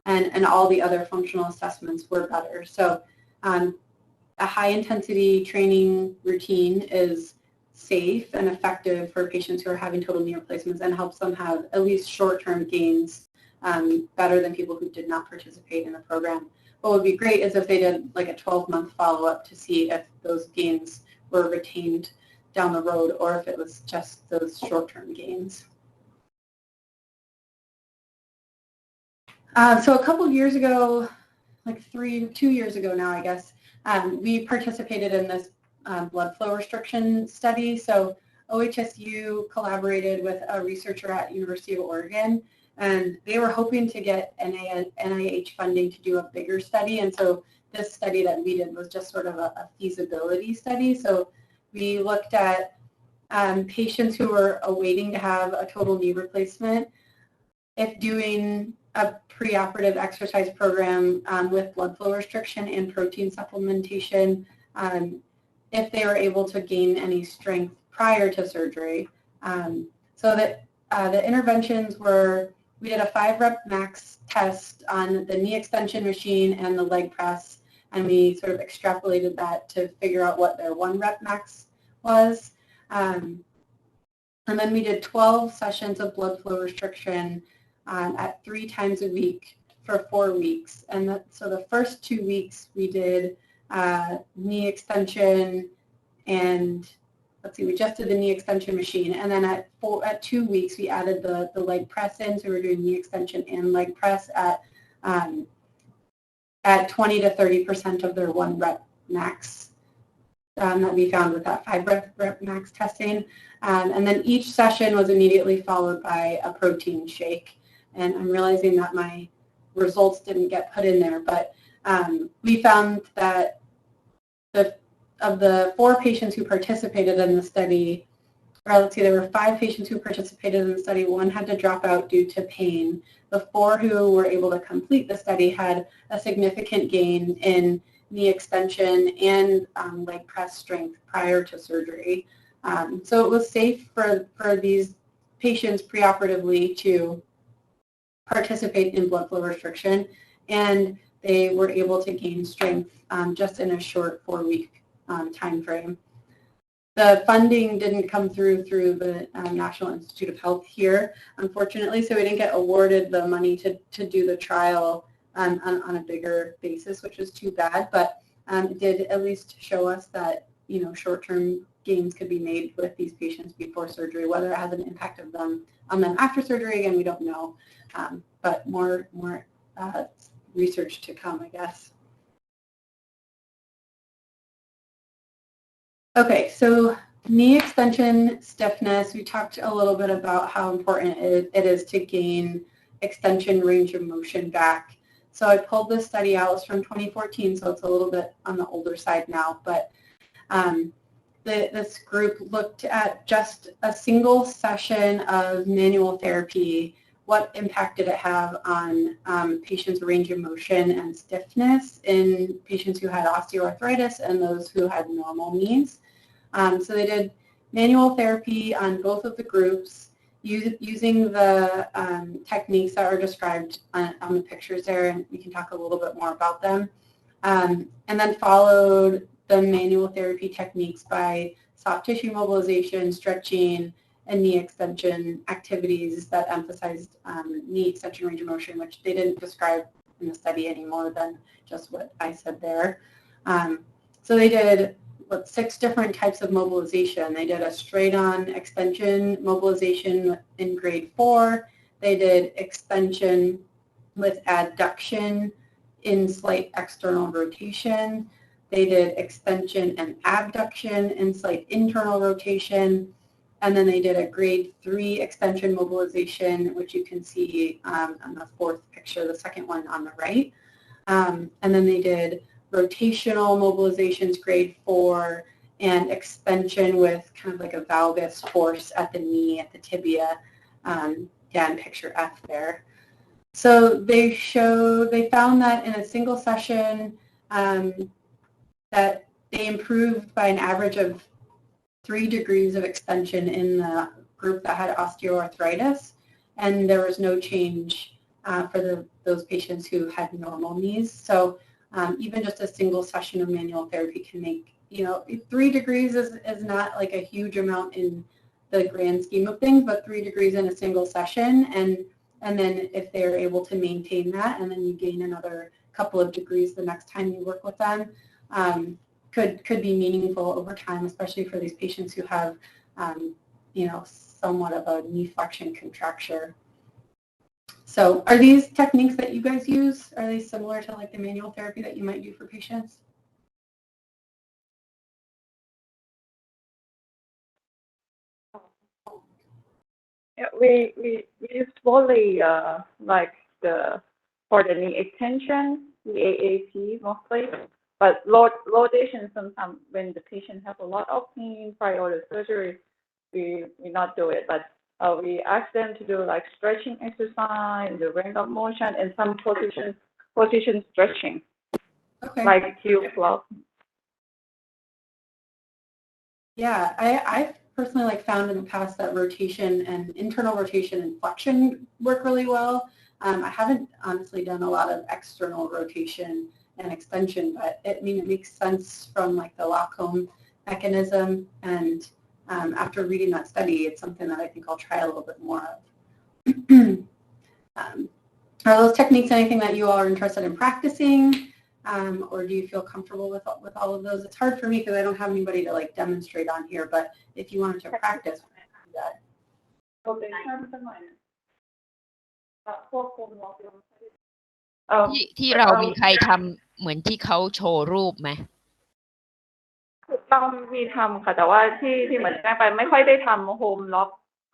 and all the other functional assessments were better. So a high-intensity training routine is safe and effective for patients who are having total knee replacements and helps them have at least short-term gains better than people who did not participate in the program. What would be great is if they did like a 12-month follow-up to see if those gains were retained down the road or if it was just those short-term gains. So a couple of years ago, like 2 years ago now, I guess, we participated in this blood flow restriction study. So OHSU collaborated with a researcher at University of Oregon, and they were hoping to get NIH funding to do a bigger study. And so this study that we did was just sort of a feasibility study. So we looked at patients who were awaiting to have a total knee replacement, if doing a preoperative exercise program with blood flow restriction and protein supplementation, if they were able to gain any strength prior to surgery. So that the interventions were, we did a 5-rep max test on the knee extension machine and the leg press, and we sort of extrapolated that to figure out what their 1-rep max was. And then we did 12 sessions of blood flow restriction at 3 times a week for 4 weeks. And so the first 2 weeks we did knee extension and, let's see, we just did the knee extension machine. And then at 2 weeks we added the leg press in, so we were doing knee extension and leg press at 20 to 30% of their 1-rep max that we found with that 5-rep max testing. And then each session was immediately followed by a protein shake. And I'm realizing that my results didn't get put in there, but we found that of the 4 patients who participated in the study, or let's see, there were 5 patients who participated in the study. 1 had to drop out due to pain. The 4 who were able to complete the study had a significant gain in knee extension and leg press strength prior to surgery. So it was safe for these patients preoperatively to participate in blood flow restriction, and they were able to gain strength just in a short 4-week time frame. The funding didn't come through the National Institute of Health here, unfortunately, so we didn't get awarded the money to do the trial on a bigger basis, which is too bad, but it did at least show us that, you know, short-term gains could be made with these patients before surgery. Whether it has an impact on them after surgery, again, we don't know, but more research to come, I guess. Okay, so knee extension stiffness, we talked a little bit about how important it is to gain extension range of motion back. So I pulled this study out. It's from 2014, so it's a little bit on the older side now, but this group looked at just a single session of manual therapy. What impact did it have on patients' range of motion and stiffness in patients who had osteoarthritis and those who had normal knees? So they did manual therapy on both of the groups using the techniques that are described on the pictures there, and we can talk a little bit more about them. And then followed the manual therapy techniques by soft tissue mobilization, stretching, and knee extension activities that emphasized knee extension range of motion, which they didn't describe in the study any more than just what I said there. So they did 6 different types of mobilization. They did a straight-on extension mobilization in grade 4. They did extension with adduction in slight external rotation. They did extension and abduction in slight internal rotation. And then they did a grade 3 extension mobilization, which you can see on the 4th picture, the second one on the right. And then they did rotational mobilizations, grade 4, and extension with kind of like a valgus force at the knee, at the tibia. In picture F there. So they found that in a single session that they improved by an average of 3 degrees of extension in the group that had osteoarthritis, and there was no change for those patients who had normal knees. So even just a single session of manual therapy can make, 3 degrees is not like a huge amount in the grand scheme of things, but 3 degrees in a single session, and then if they're able to maintain that, and then you gain another couple of degrees the next time you work with them, could be meaningful over time, especially for these patients who have, somewhat of a knee flexion contracture. So are these techniques that you guys use, are they similar to like the manual therapy that you might do for patients? Yeah, we use mostly like for the knee extension, the AAP mostly, but rotation sometimes when the patient has a lot of pain prior to surgery, we not do it, but we ask them to do like stretching exercise, the range of motion, and some position stretching, Okay. like Q-flop. Yeah, I've personally found in the past that rotation and internal rotation and flexion work really well. I haven't honestly done a lot of external rotation and extension, but it makes sense from like the lock-home mechanism, and after reading that study, it's something that I think I'll try a little bit more of. Are those techniques anything that you all are interested in practicing? Or do you feel comfortable with all of those? It's hard for me because I don't have anybody to like demonstrate on here, but if you wanted to practice, we can do that. ที่เรามีใครทำเหมือนที่เขาโชว์รูปไหม เรามีทำค่ะแต่ว่าที่เหมือนแจ้งไปไม่ค่อยได้ทำโฮมล็อก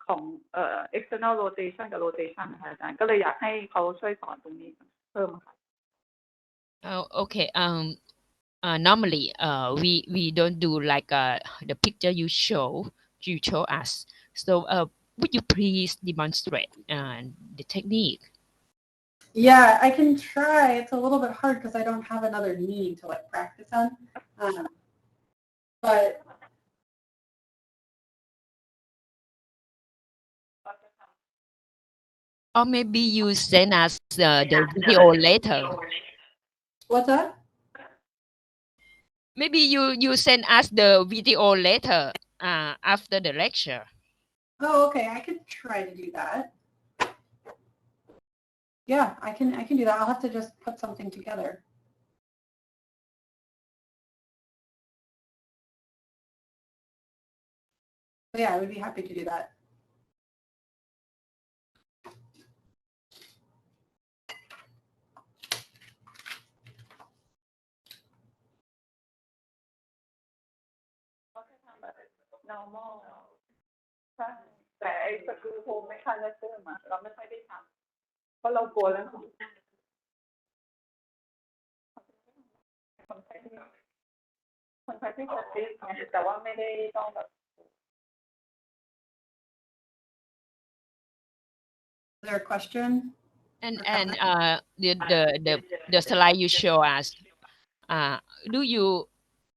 ของexternal rotation กับ rotation ค่ะอาจารย์ก็เลยอยากให้เขาช่วยสอนตรงนี้เพิ่มค่ะ Oh, okay. Normally, we don't do like the picture you show us. So, would you please demonstrate the technique? Yeah, I can try. It's a little bit hard because I don't have another knee to like practice on. But Or maybe you send us the video later. what's that? Maybe you send us the video later after the lecture. Oh, okay. I could try to do that. Yeah, I can do that. I'll have to just put something together. Yeah, I would be happy to do that. normal แต่ไอ้สกรูโฮมไม่คันเซอร์มาเราไม่ค่อยได้ทำเพราะเรากลัวเรื่องคนไข้ที่จะติดแต่ว่าไม่ได้ต้องแบบ Is there a question? And the slide you show us, do you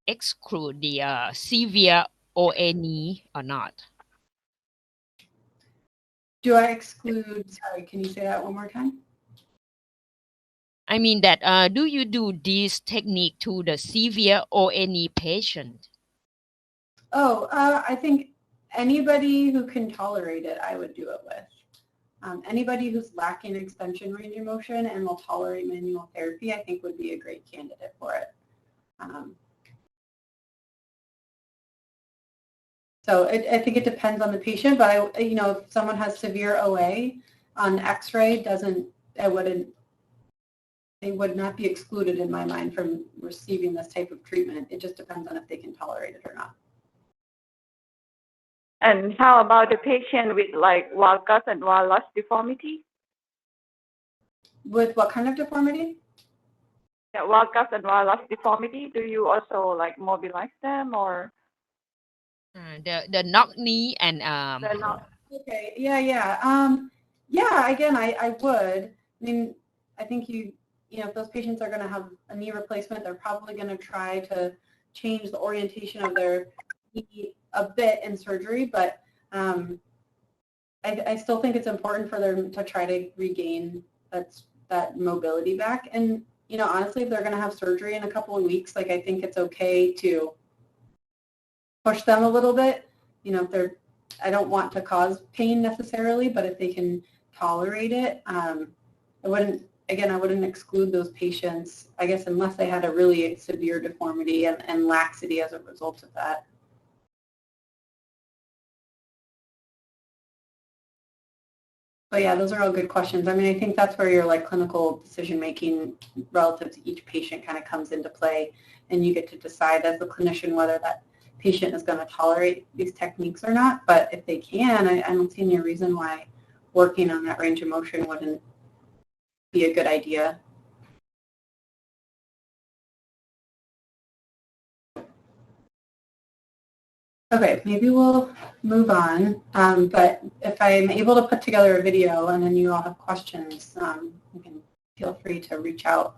exclude the severe OA knee or not? Do I exclude, sorry, can you say that one more time? I mean that do you do this technique to the severe OA knee patient? Oh, I think anybody who can tolerate it, I would do it with. Anybody who's lacking extension range of motion and will tolerate manual therapy, I think would be a great candidate for it. So I think it depends on the patient, but if someone has severe OA on X-ray, they would not be excluded in my mind from receiving this type of treatment. It just depends on if they can tolerate it or not. And how about the patient with like valgus and valgus deformity? With what kind of deformity? Yeah, valgus and valgus deformity. Do you also like mobilize them or The knock knee and They're not. Okay. Again, I would. I mean, I think if those patients are going to have a knee replacement, they're probably going to try to change the orientation of their knee a bit in surgery, but I still think it's important for them to try to regain that mobility back. And, honestly, if they're going to have surgery in a couple of weeks, like, I think it's okay to push them a little bit. If I don't want to cause pain necessarily, but if they can tolerate it, I wouldn't exclude those patients, I guess, unless they had a really severe deformity and laxity as a result of that. But yeah, those are all good questions. I mean, I think that's where your clinical decision making relative to each patient kind of comes into play, and you get to decide as a clinician whether that patient is going to tolerate these techniques or not. But if they can, I don't see any reason why working on that range of motion wouldn't be a good idea. Okay, maybe we'll move on, but if I'm able to put together a video and then you all have questions, you can feel free to reach out.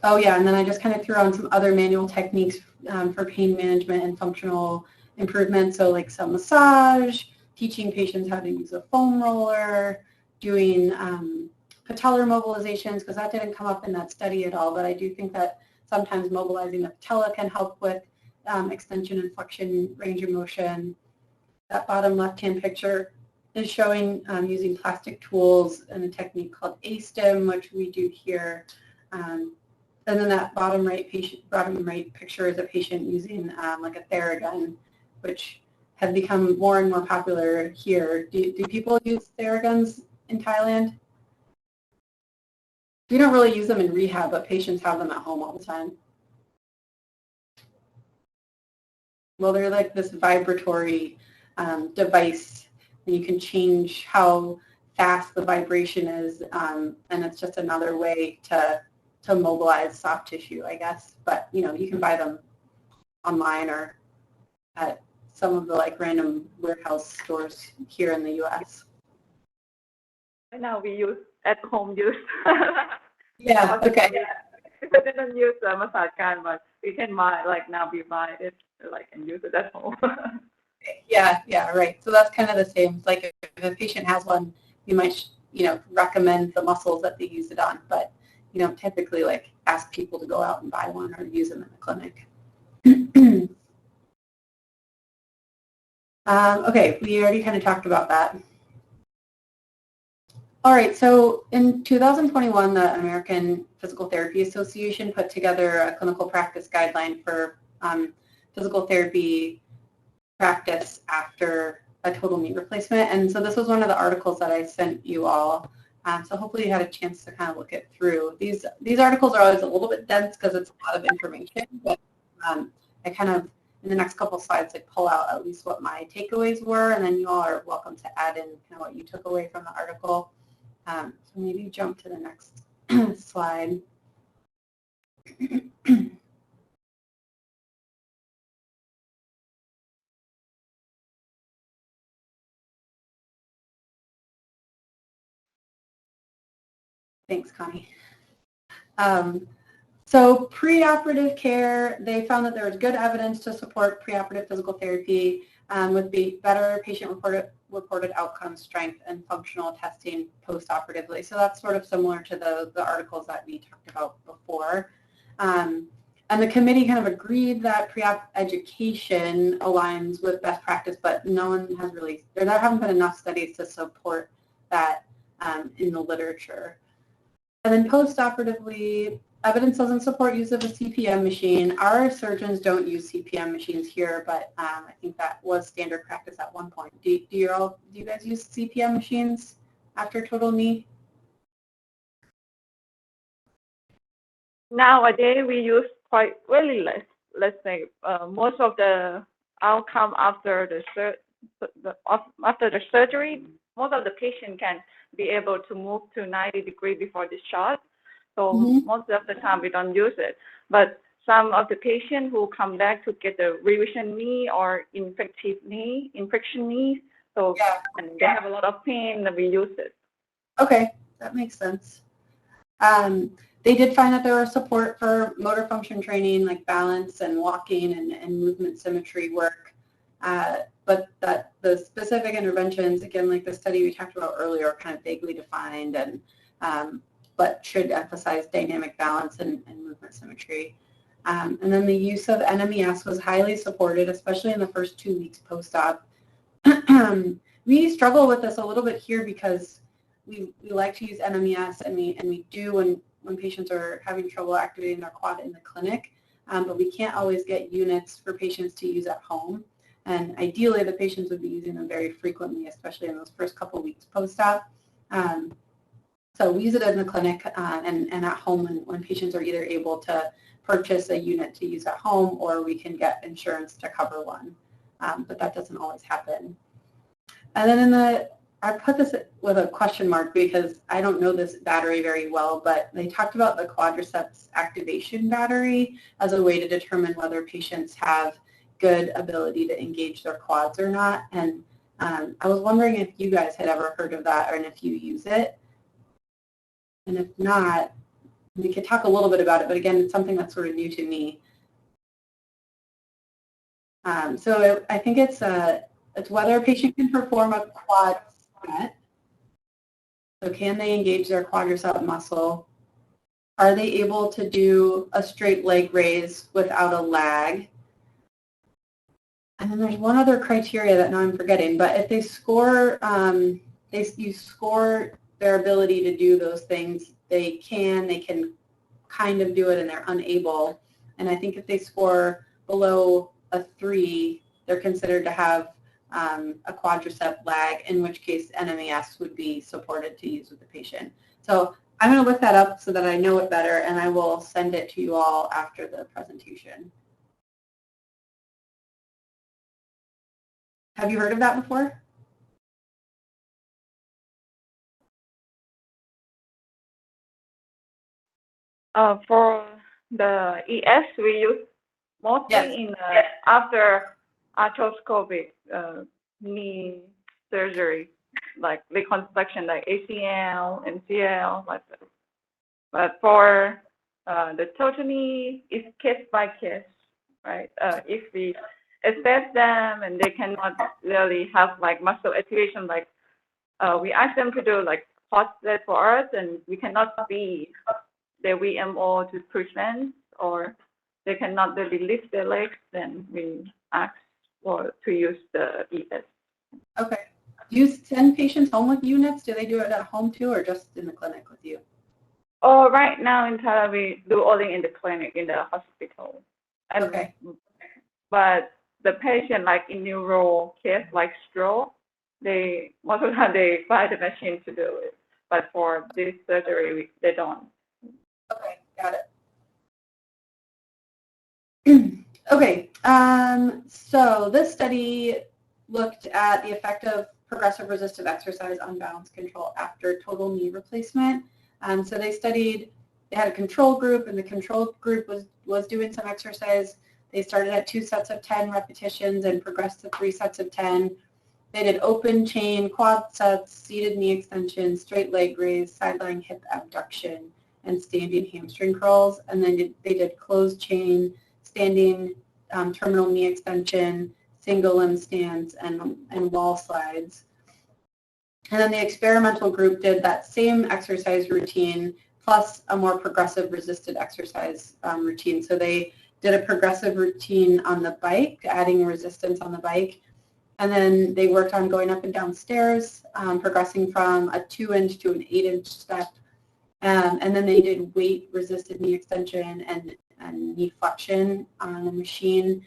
Oh yeah, and then I just kind of threw on some other manual techniques for pain management and functional improvement, so like some massage, teaching patients how to use a foam roller, doing patellar mobilizations, because that didn't come up in that study at all, but I do think that sometimes mobilizing the patella can help with extension and flexion range of motion. That bottom left-hand picture is showing using plastic tools and a technique called A-stim, which we do here. And then that bottom right picture is a patient using like a Theragun, which have become more and more popular here. Do people use Theraguns in Thailand? We don't really use them in rehab, but patients have them at home all the time. Well, they're like this vibratory device, and you can change how fast the vibration is, and it's just another way to mobilize soft tissue, I guess. But, you can buy them online or at some of the random warehouse stores here in the U.S. Right now we use at home use. Yeah, okay. We didn't use the massage gun, but we can buy, now we buy it, and use it at home. Yeah, right. So that's kind of the same. It's like if a patient has one, you might, recommend the muscles that they use it on, but you don't typically ask people to go out and buy one or use them in the clinic. Okay, we already kind of talked about that. All right, so in 2021, the American Physical Therapy Association put together a clinical practice guideline for physical therapy practice after a total knee replacement. And so this was one of the articles that I sent you all. So hopefully you had a chance to kind of look it through. These articles are always a little bit dense because it's a lot of information, but I kind of, in the next couple slides, pull out at least what my takeaways were, and then you all are welcome to add in kind of what you took away from the article. So maybe jump to the next slide. Thanks, Connie. So preoperative care, they found that there was good evidence to support preoperative physical therapy with better patient-reported outcomes, strength, and functional testing post-operatively. So that's sort of similar to the articles that we talked about before. And the committee kind of agreed that pre-op education aligns with best practice, but no one has really, there haven't been enough studies to support that in the literature. And then post-operatively, evidence doesn't support use of a CPM machine. Our surgeons don't use CPM machines here, but I think that was standard practice at one point. Do you guys use CPM machines after total knee? Nowadays we use quite really less. Let's say most of the outcome after the surgery, most of the patient can be able to move to 90 degrees before discharge. So Mhm. most of the time we don't use it. But some of the patients who come back to get the revision knee or infection knee, so Yeah. and they have a lot of pain, we use it. Okay, that makes sense. They did find that there was support for motor function training, like balance and walking and movement symmetry work, but that the specific interventions, again, like the study we talked about earlier, are kind of vaguely defined and but should emphasize dynamic balance and movement symmetry. And then the use of NMES was highly supported, especially in the first 2 weeks post-op. We struggle with this a little bit here because we like to use NMES, and we do when patients are having trouble activating their quad in the clinic, but we can't always get units for patients to use at home. And ideally, the patients would be using them very frequently, especially in those first couple weeks post-op. So we use it in the clinic and at home when patients are either able to purchase a unit to use at home, or we can get insurance to cover one, but that doesn't always happen. And then I put this with a question mark because I don't know this battery very well, but they talked about the quadriceps activation battery as a way to determine whether patients have good ability to engage their quads or not. And I was wondering if you guys had ever heard of that, or if you use it. And if not, we could talk a little bit about it, but again, it's something that's sort of new to me. So I think it's whether a patient can perform a quad set. So can they engage their quadricep muscle? Are they able to do a straight leg raise without a lag? And then there's one other criteria that now I'm forgetting, but if they score, you score their ability to do those things, they can kind of do it and they're unable. And I think if they score below a 3, they're considered to have a quadricep lag, in which case NMES would be supported to use with the patient. So I'm going to look that up so that I know it better, and I will send it to you all after the presentation. Have you heard of that before? For the ES, we use mostly in after arthroscopic knee surgery, like reconstruction, like ACL, MCL, like that. But for the total knee, it's case by case, right? If we assess them and they cannot really have like muscle activation, like we ask them to do like hot-set for us, and we cannot see the VMO to prevent, or they cannot really lift their legs, then we ask to use the ES. Okay. Do you send patients home with units? Do they do it at home too, or just in the clinic with you? Oh, right now in Thailand, we do only in the clinic, in the hospital. And, Okay. But the patient, like in neuro case, like stroke, most of the time they buy the machine to do it. But for this surgery, they don't. Okay, got it. Okay, so this study looked at the effect of progressive resistive exercise on balance control after total knee replacement. So they had a control group, and the control group was doing some exercise. They started at 2 sets of 10 repetitions and progressed to 3 sets of 10. They did open chain, quad sets, seated knee extension, straight leg raise, sideline hip abduction, and standing hamstring curls. And then they did closed chain, standing terminal knee extension, single limb stands, and wall slides. And then the experimental group did that same exercise routine plus a more progressive resisted exercise routine. So they did a progressive routine on the bike, adding resistance on the bike. And then they worked on going up and down stairs, progressing from a 2-inch to an 8-inch step. And then they did weight-resisted knee extension and knee flexion on the machine,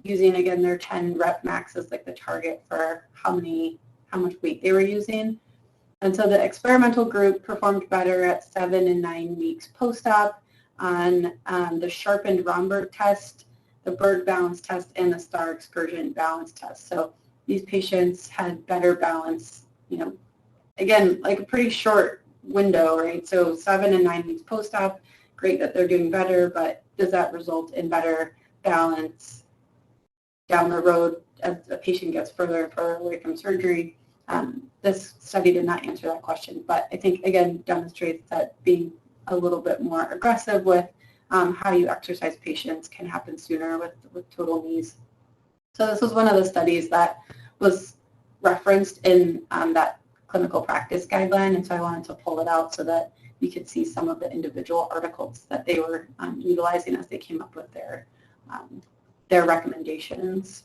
using, again, their 10 rep max as like the target for how much weight they were using. And so the experimental group performed better at 7 and 9 weeks post-op on the sharpened Romberg test, the Berg balance test, and the STAR excursion balance test. So these patients had better balance, again, like a pretty short window, right? So 7 and 9 weeks post-op, great that they're doing better, but does that result in better balance down the road as a patient gets further and further away from surgery? This study did not answer that question, but I think, again, demonstrates that being a little bit more aggressive with how you exercise patients can happen sooner with total knees. So this was one of the studies that was referenced in that clinical practice guideline, and so I wanted to pull it out so that you could see some of the individual articles that they were utilizing as they came up with their recommendations.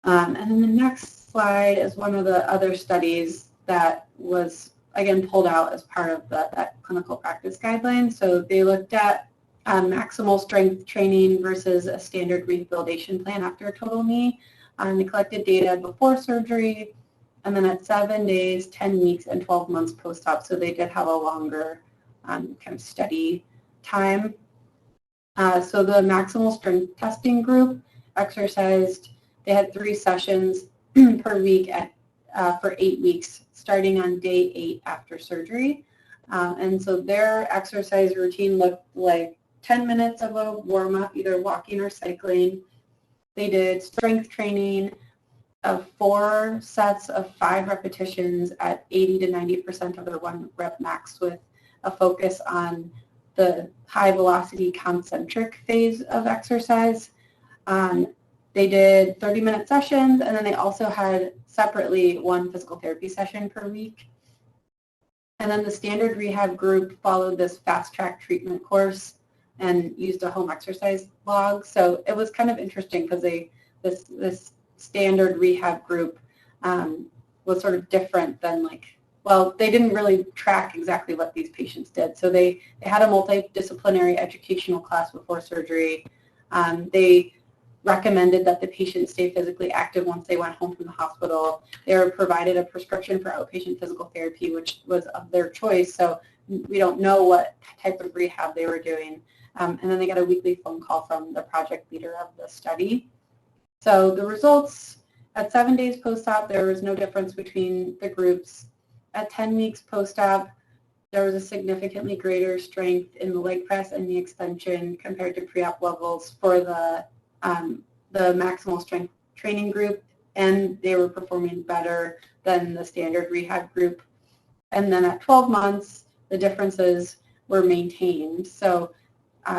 And then the next slide is one of the other studies that was, again, pulled out as part of that clinical practice guideline. So they looked at maximal strength training versus a standard rehabilitation plan after a total knee. They collected data before surgery, and then at 7 days, 10 weeks, and 12 months post-op. So they did have a longer kind of study time. So the maximal strength testing group exercised, they had 3 sessions per week for 8 weeks, starting on day 8 after surgery. And so their exercise routine looked like 10 minutes of a warm-up, either walking or cycling. They did strength training of 4 sets of 5 repetitions at 80 to 90% of their 1 rep max, with a focus on the high velocity concentric phase of exercise. They did 30-minute sessions, and then they also had separately 1 physical therapy session per week. And then the standard rehab group followed this fast track treatment course and used a home exercise log. So it was kind of interesting because this standard rehab group was sort of different than they didn't really track exactly what these patients did. So they had a multidisciplinary educational class before surgery. They recommended that the patient stay physically active once they went home from the hospital. They were provided a prescription for outpatient physical therapy, which was of their choice. So we don't know what type of rehab they were doing. And then they got a weekly phone call from the project leader of the study. So the results at 7 days post-op, there was no difference between the groups. At 10 weeks post-op, there was a significantly greater strength in the leg press and knee extension compared to pre-op levels for the maximal strength training group, and they were performing better than the standard rehab group. And then at 12 months, the differences were maintained. So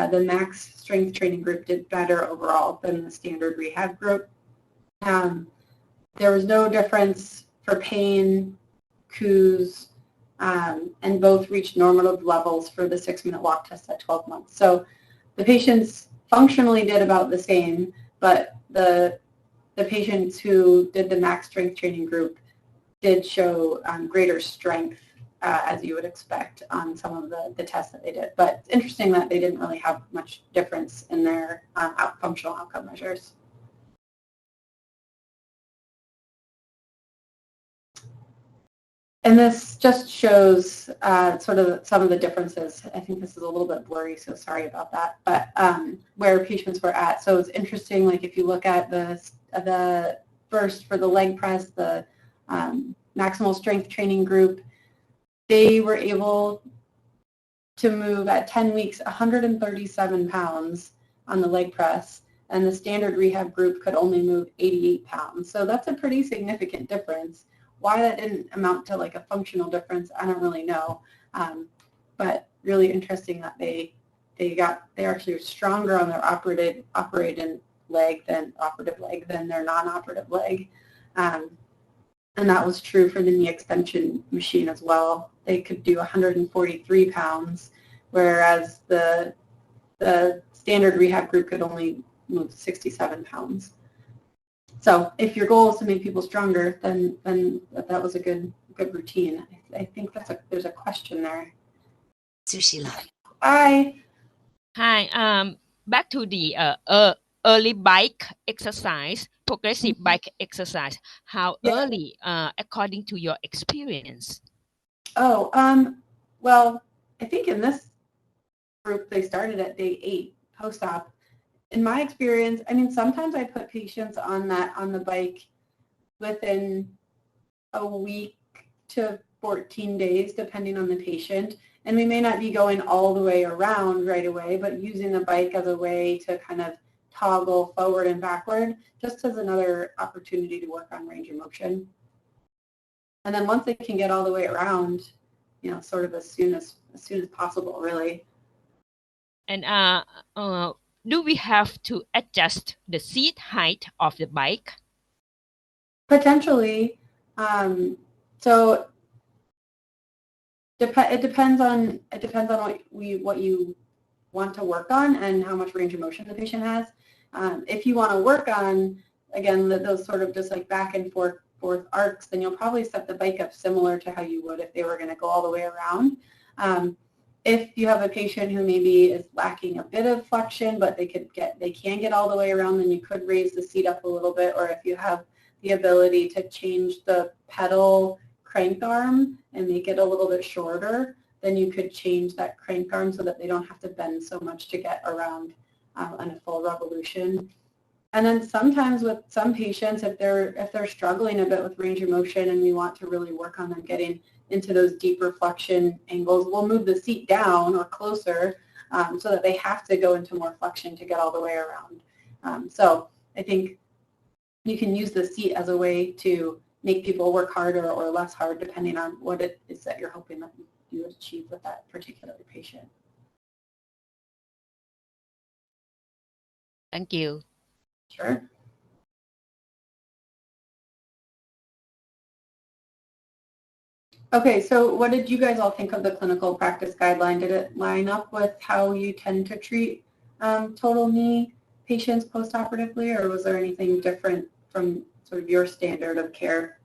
the max strength training group did better overall than the standard rehab group. There was no difference for pain, coups, and both reached normative levels for the 6-minute walk test at 12 months. So the patients functionally did about the same, but the patients who did the max strength training group did show greater strength, as you would expect on some of the tests that they did. But it's interesting that they didn't really have much difference in their functional outcome measures. And this just shows sort of some of the differences. I think this is a little bit blurry, so sorry about that. But where patients were at. So it's interesting, like if you look at the first for the leg press, the maximal strength training group, they were able to move at 10 weeks 137 pounds on the leg press, and the standard rehab group could only move 88 pounds. So that's a pretty significant difference. Why that didn't amount to like a functional difference, I don't really know. But really interesting that they actually were stronger on their operative leg than their non-operative leg. And that was true for the knee extension machine as well. They could do 143 pounds, whereas the standard rehab group could only move 67 pounds. So if your goal is to make people stronger, then that was a good routine. I think there's a question there. Sushila. Bye. Hi. Back to the early bike exercise, progressive bike exercise. How early, according to your experience? Oh, well, I think in this group they started at day 8 post-op. In my experience, I mean, sometimes I put patients on the bike within a week to 14 days, depending on the patient. And we may not be going all the way around right away, but using the bike as a way to kind of toggle forward and backward, just as another opportunity to work on range of motion. And then once they can get all the way around, you know, sort of as soon as possible, really. And do we have to adjust the seat height of the bike? Potentially. So it depends on what you want to work on and how much range of motion the patient has. If you want to work on, again, those sort of just like back and forth arcs, then you'll probably set the bike up similar to how you would if they were going to go all the way around. If you have a patient who maybe is lacking a bit of flexion, but they can get all the way around, then you could raise the seat up a little bit. Or if you have the ability to change the pedal crank arm and make it a little bit shorter, then you could change that crank arm so that they don't have to bend so much to get around on a full revolution. And then sometimes with some patients, if they're struggling a bit with range of motion and we want to really work on them getting into those deeper flexion angles, we'll move the seat down or closer so that they have to go into more flexion to get all the way around. So I think you can use the seat as a way to make people work harder or less hard depending on what it is that you're hoping that you achieve with that particular patient. Thank you. Sure. Okay, so what did you guys all think of the clinical practice guideline? Did it line up with how you tend to treat total knee patients postoperatively, or was there anything different from sort of your standard of care?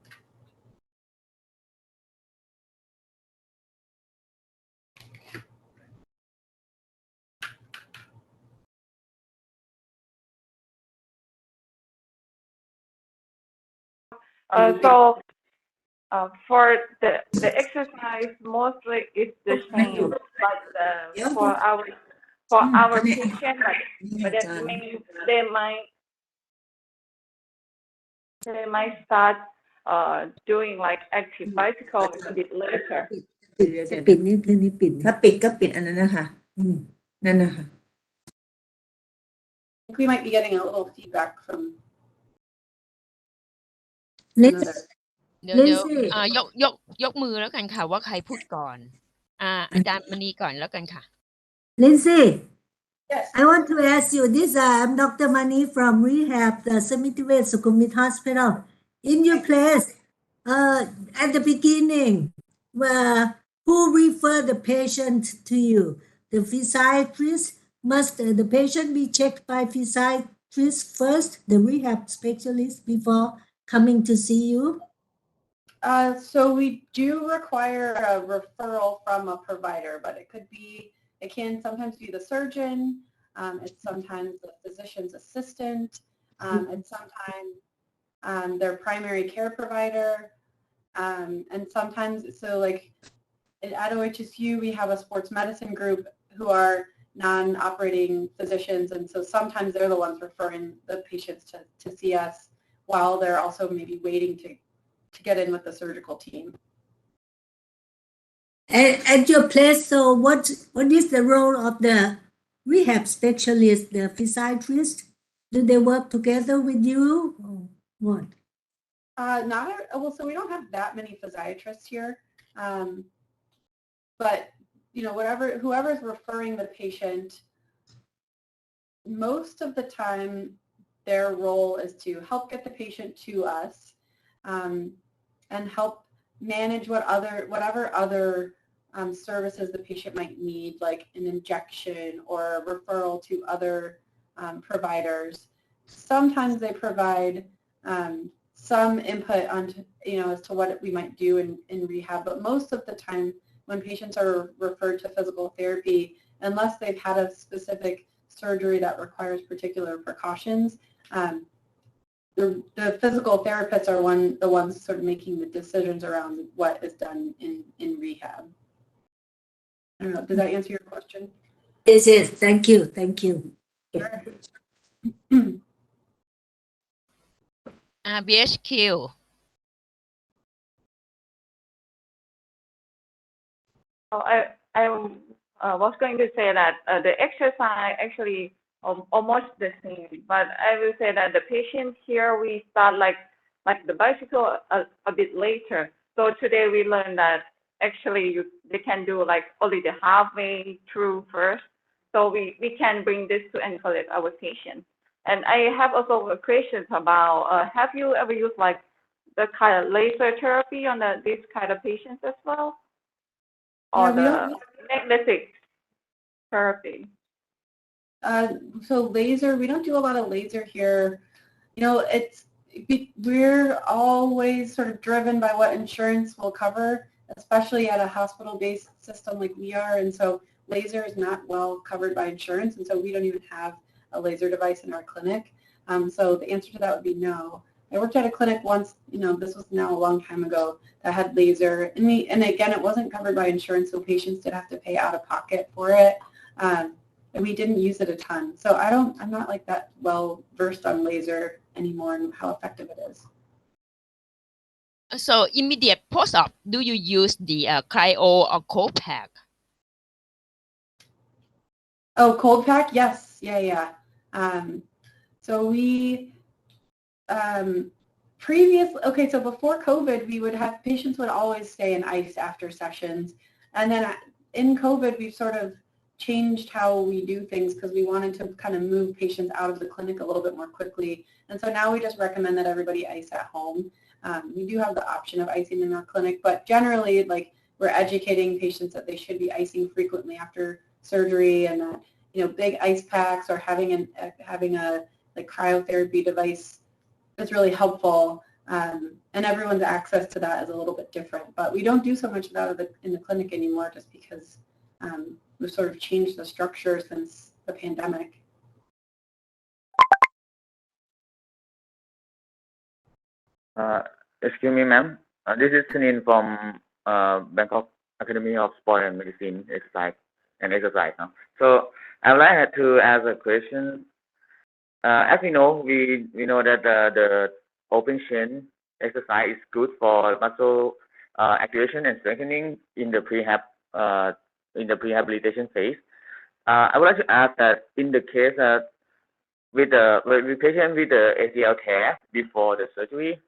So for the exercise, mostly it's the same, but for our patient, but that means they might start doing like active bicycle a bit later. ปิดนี่คือนี่ปิดถ้าปิดก็ปิดอันนั้นนะคะนั่นนะคะ I think we might be getting a little feedback from Let's another. เดี๋ยว Lindsay ยกมือแล้วกันค่ะว่าใครพูดก่อนอาจารย์มณีก่อนแล้วกันค่ะ Lindsay Yes. I want to ask you this I'm Dr. Mani from rehab the Semitivate Sukhumvit Hospital in your place at the beginning who referred the patient to you the physiatrist must the patient be checked by physiatrist first the rehab specialist before coming to see you So we do require a referral from a provider, but it can sometimes be the surgeon, it's sometimes the physician's assistant, it's sometimes their primary care provider, and sometimes, so like at OHSU, we have a sports medicine group who are non-operating physicians, and so sometimes they're the ones referring the patients to see us while they're also maybe waiting to get in with the surgical team. At your place, so what is the role of the rehab specialist, the physiatrist? Do they work together with you or what? So we don't have that many physiatrists here, but you know, whoever's referring the patient, most of the time their role is to help get the patient to us and help manage whatever other services the patient might need, like an injection or a referral to other providers. Sometimes they provide some input on, as to what we might do in rehab, but most of the time when patients are referred to physical therapy, unless they've had a specific surgery that requires particular precautions, the physical therapists are the ones sort of making the decisions around what is done in rehab. I don't know, does that answer your question? Yes, thank you. Sure. BHQ Oh, I was going to say that the exercise actually almost the same, but I will say that the patient here we start like the bicycle a bit later. So today we learned that actually they can do like only the halfway through first. So we can bring this to encourage our patients. And I have also a question about have you ever used like the kind of laser therapy on this kind of patients as well? Or Yeah, we the don't. magnetic therapy. So laser, we don't do a lot of laser here. You know, we're always sort of driven by what insurance will cover, especially at a hospital-based system like we are. And so laser is not well covered by insurance, and so we don't even have a laser device in our clinic. So the answer to that would be no. I worked at a clinic once, you know, this was now a long time ago, that had laser. And again, it wasn't covered by insurance, so patients did have to pay out of pocket for it. And we didn't use it a ton. So I'm not like that well versed on laser anymore and how effective it is. So immediate post-op, do you use the cryo or cold pack? Oh, cold pack? Yes. Yeah. So we so before COVID, we would have patients would always stay in ice after sessions. And then in COVID, we've sort of changed how we do things because we wanted to kind of move patients out of the clinic a little bit more quickly. And so now we just recommend that everybody ice at home. We do have the option of icing in our clinic, but generally, like, we're educating patients that they should be icing frequently after surgery, and that, you know, big ice packs or having a like cryotherapy device is really helpful. And everyone's access to that is a little bit different, but we don't do so much of that in the clinic anymore, just because we've sort of changed the structure since the pandemic. Excuse me, ma'am. This is Sunin from Bangkok Academy of Sport and Medicine Exercise. Huh? So I would like to ask a question. As we know, we know that the open chain exercise is good for muscle activation and strengthening in the prehabilitation phase. I would like to ask that in the case with patient with the ACL tear before the surgery,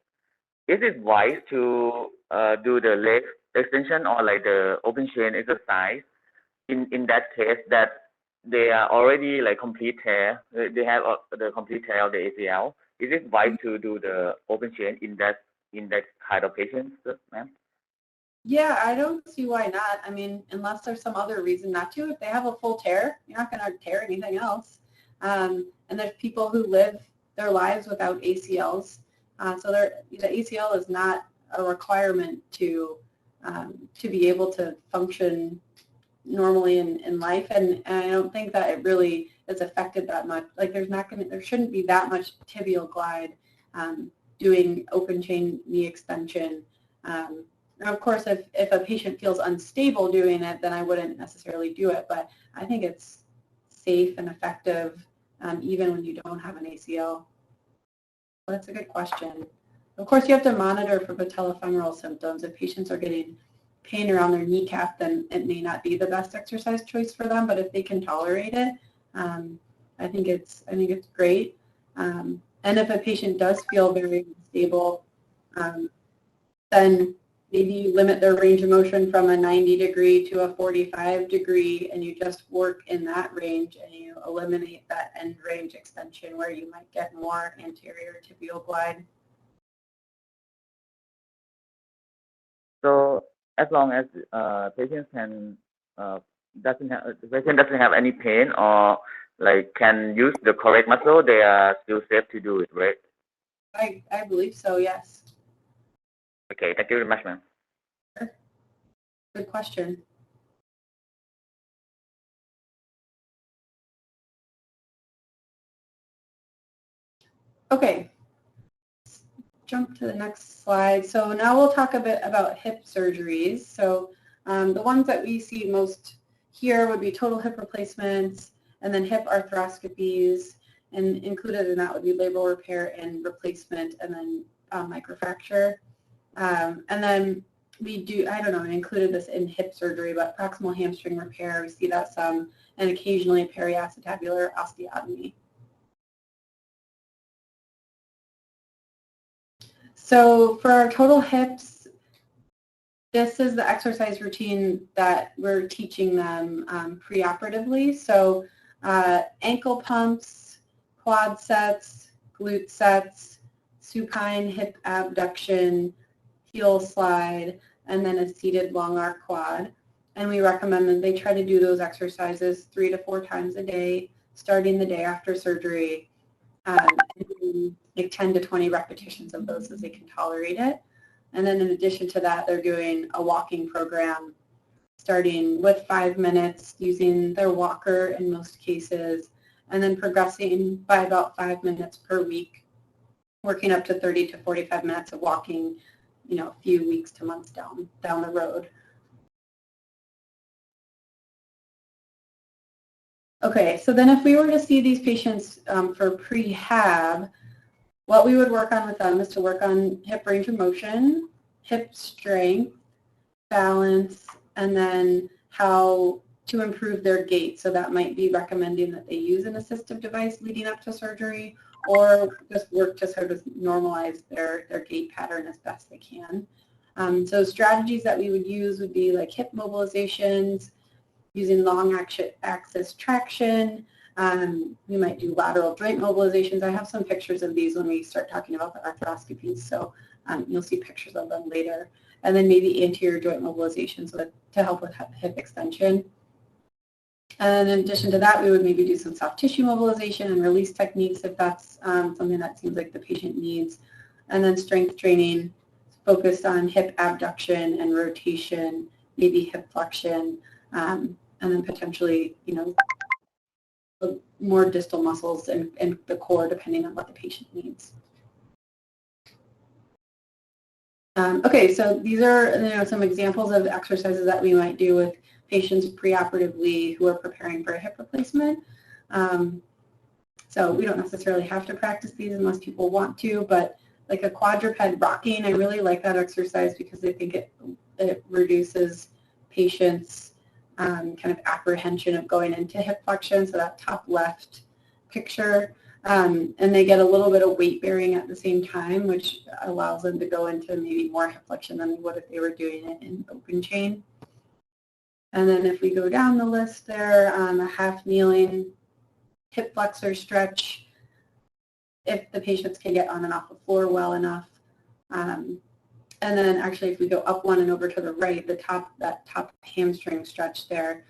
is it wise to do the leg extension or like the open chain exercise in that case that they are already like complete tear, they have the complete tear of the ACL? Is it wise to do the open chain in that kind of patients, ma'am? Yeah, I don't see why not. I mean, unless there's some other reason not to. If they have a full tear, you're not going to tear anything else. And there's people who live their lives without ACLs. So the ACL is not a requirement to be able to function normally in life, and I don't think that it really is affected that much. Like, there shouldn't be that much tibial glide doing open chain knee extension. Now, of course, if a patient feels unstable doing it, then I wouldn't necessarily do it, but I think it's safe and effective even when you don't have an ACL. Well, that's a good question. Of course, you have to monitor for patellofemoral symptoms. If patients are getting pain around their kneecap, then it may not be the best exercise choice for them, but if they can tolerate it, I think it's great. And if a patient does feel very unstable, then maybe you limit their range of motion from a 90-degree to a 45-degree, and you just work in that range, and you eliminate that end range extension where you might get more anterior tibial glide. So as long as patient doesn't have any pain or like can use the correct muscle, they are still safe to do it, right? I believe so, yes. Okay, thank you very much, ma'am. Good question. Okay, jump to the next slide. So now we'll talk a bit about hip surgeries. So the ones that we see most here would be total hip replacements, and then hip arthroscopies, and included in that would be labral repair and replacement, and then microfracture. And then we do, I don't know, I included this in hip surgery, but proximal hamstring repair, we see that some, and occasionally periacetabular osteotomy. So for our total hips, this is the exercise routine that we're teaching them preoperatively. So ankle pumps, quad sets, glute sets, supine hip abduction, heel slide, and then a seated long arc quad. And we recommend that they try to do those exercises 3 to 4 times a day, starting the day after surgery, like 10 to 20 repetitions of those as they can tolerate it. And then in addition to that, they're doing a walking program, starting with 5 minutes, using their walker in most cases, and then progressing by about 5 minutes per week, working up to 30 to 45 minutes of walking, you know, a few weeks to months down the road. Okay, so then if we were to see these patients for prehab, what we would work on with them is to work on hip range of motion, hip strength, balance, and then how to improve their gait. So that might be recommending that they use an assistive device leading up to surgery, or just work to sort of normalize their gait pattern as best they can. So strategies that we would use would be like hip mobilizations, using long axis traction. We might do lateral joint mobilizations. I have some pictures of these when we start talking about the arthroscopies, so you'll see pictures of them later. And then maybe anterior joint mobilizations to help with hip extension. And in addition to that, we would maybe do some soft tissue mobilization and release techniques if that's something that seems like the patient needs. And then strength training focused on hip abduction and rotation, maybe hip flexion, and then potentially, you know, more distal muscles and the core depending on what the patient needs. Okay, so these are, you know, some examples of exercises that we might do with patients preoperatively who are preparing for a hip replacement. So we don't necessarily have to practice these unless people want to, but like a quadruped rocking, I really like that exercise because I think it reduces patients' kind of apprehension of going into hip flexion. So that top left picture, and they get a little bit of weight bearing at the same time, which allows them to go into maybe more hip flexion than they would if they were doing it in open chain. And then if we go down the list there, a half kneeling hip flexor stretch, if the patients can get on and off the floor well enough. And then actually if we go up one and over to the right, that top hamstring stretch there,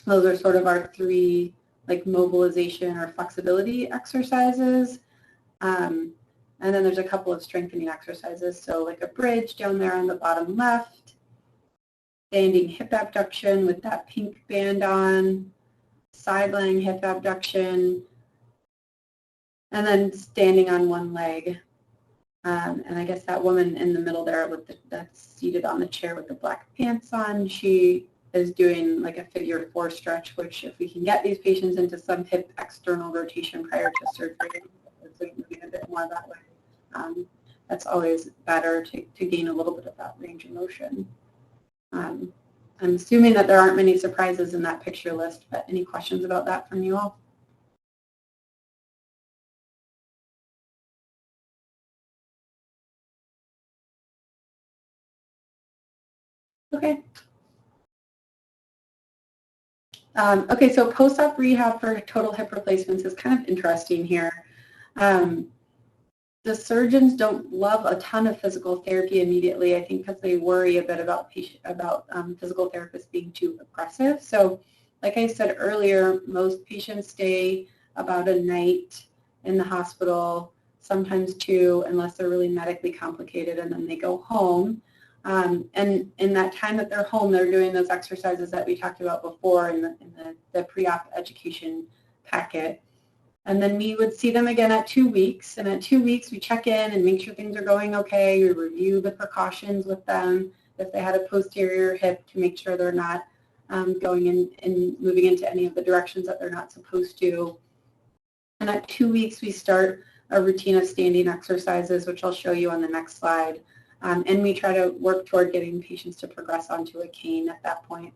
those are sort of our 3 like mobilization or flexibility exercises. And then there's a couple of strengthening exercises. So like a bridge down there on the bottom left, standing hip abduction with that pink band on, side lying hip abduction, and then standing on one leg. And I guess that woman in the middle there that's seated on the chair with the black pants on, she is doing like a figure 4 stretch, which if we can get these patients into some hip external rotation prior to surgery, moving a bit more that way, that's always better to gain a little bit of that range of motion. I'm assuming that there aren't many surprises in that picture list, but any questions about that from you all? Okay. Okay, so post-op rehab for total hip replacements is kind of interesting here. The surgeons don't love a ton of physical therapy immediately, I think because they worry a bit about physical therapists being too aggressive. So like I said earlier, most patients stay about a night in the hospital, sometimes 2, unless they're really medically complicated, and then they go home. And in that time that they're home, they're doing those exercises that we talked about before in the pre-op education packet. And then we would see them again at 2 weeks. And at 2 weeks, we check in and make sure things are going okay. We review the precautions with them if they had a posterior hip to make sure they're not going in and moving into any of the directions that they're not supposed to. And at 2 weeks, we start a routine of standing exercises, which I'll show you on the next slide. And we try to work toward getting patients to progress onto a cane at that point.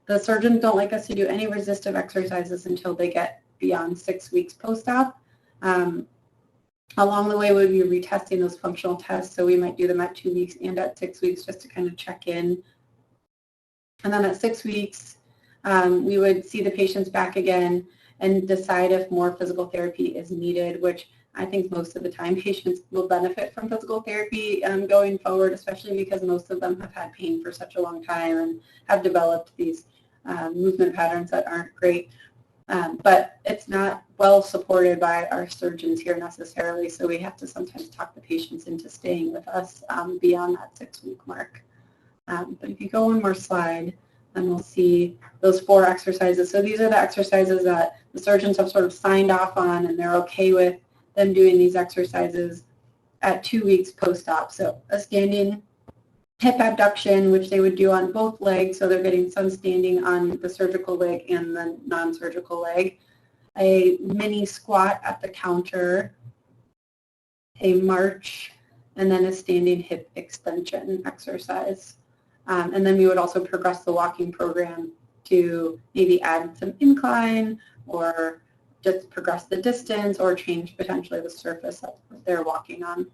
The surgeons don't like us to do any resistive exercises until they get beyond 6 weeks post-op. Along the way, we'll be retesting those functional tests, so we might do them at 2 weeks and at 6 weeks just to kind of check in. And then at 6 weeks, we would see the patients back again and decide if more physical therapy is needed, which I think most of the time patients will benefit from physical therapy going forward, especially because most of them have had pain for such a long time and have developed these movement patterns that aren't great. But it's not well supported by our surgeons here necessarily, so we have to sometimes talk the patients into staying with us beyond that 6-week mark. But if you go one more slide, then we'll see those 4 exercises. So these are the exercises that the surgeons have sort of signed off on, and they're okay with them doing these exercises at 2 weeks post-op. So a standing hip abduction, which they would do on both legs, so they're getting some standing on the surgical leg and the non-surgical leg. A mini squat at the counter, a march, and then a standing hip extension exercise. And then we would also progress the walking program to maybe add some incline or just progress the distance or change potentially the surface that they're walking on.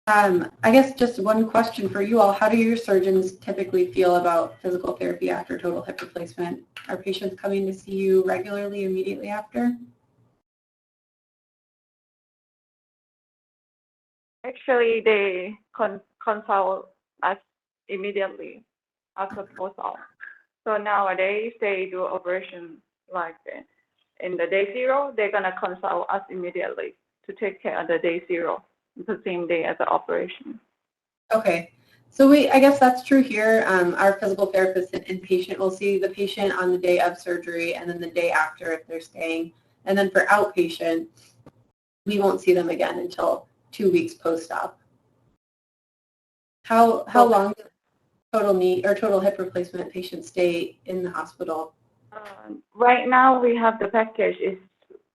I guess just one question for you all. How do your surgeons typically feel about physical therapy after total hip replacement? Are patients coming to see you regularly immediately after? Actually, they consult us immediately after post-op. So nowadays, they do operation like in the day 0, they're going to consult us immediately to take care of the day 0, the same day as the operation. Okay. So I guess that's true here. Our physical therapist and inpatient will see the patient on the day of surgery and then the day after if they're staying. And then for outpatient, we won't see them again until 2 weeks post-op. How long does total knee or total hip replacement patients stay in the hospital? Right now, we have the package is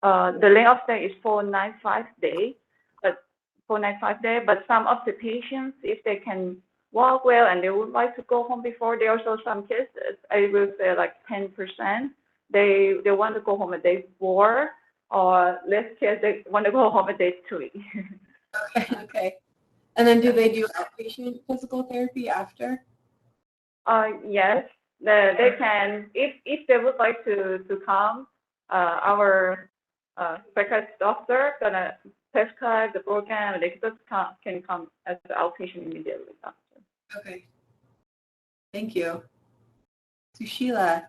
the length of stay is 495 days, but 495 days. But some of the patients, if they can walk well and they would like to go home before, there are also some cases. I will say like 10%. They want to go home at day 4, or less case they want to go home at day 3. Okay. And then do they do outpatient physical therapy after? Yes, they can. If they would like to come, our specialist doctor gonna prescribe the program, and they just can come as an outpatient immediately after. Okay. Thank you. Sushila.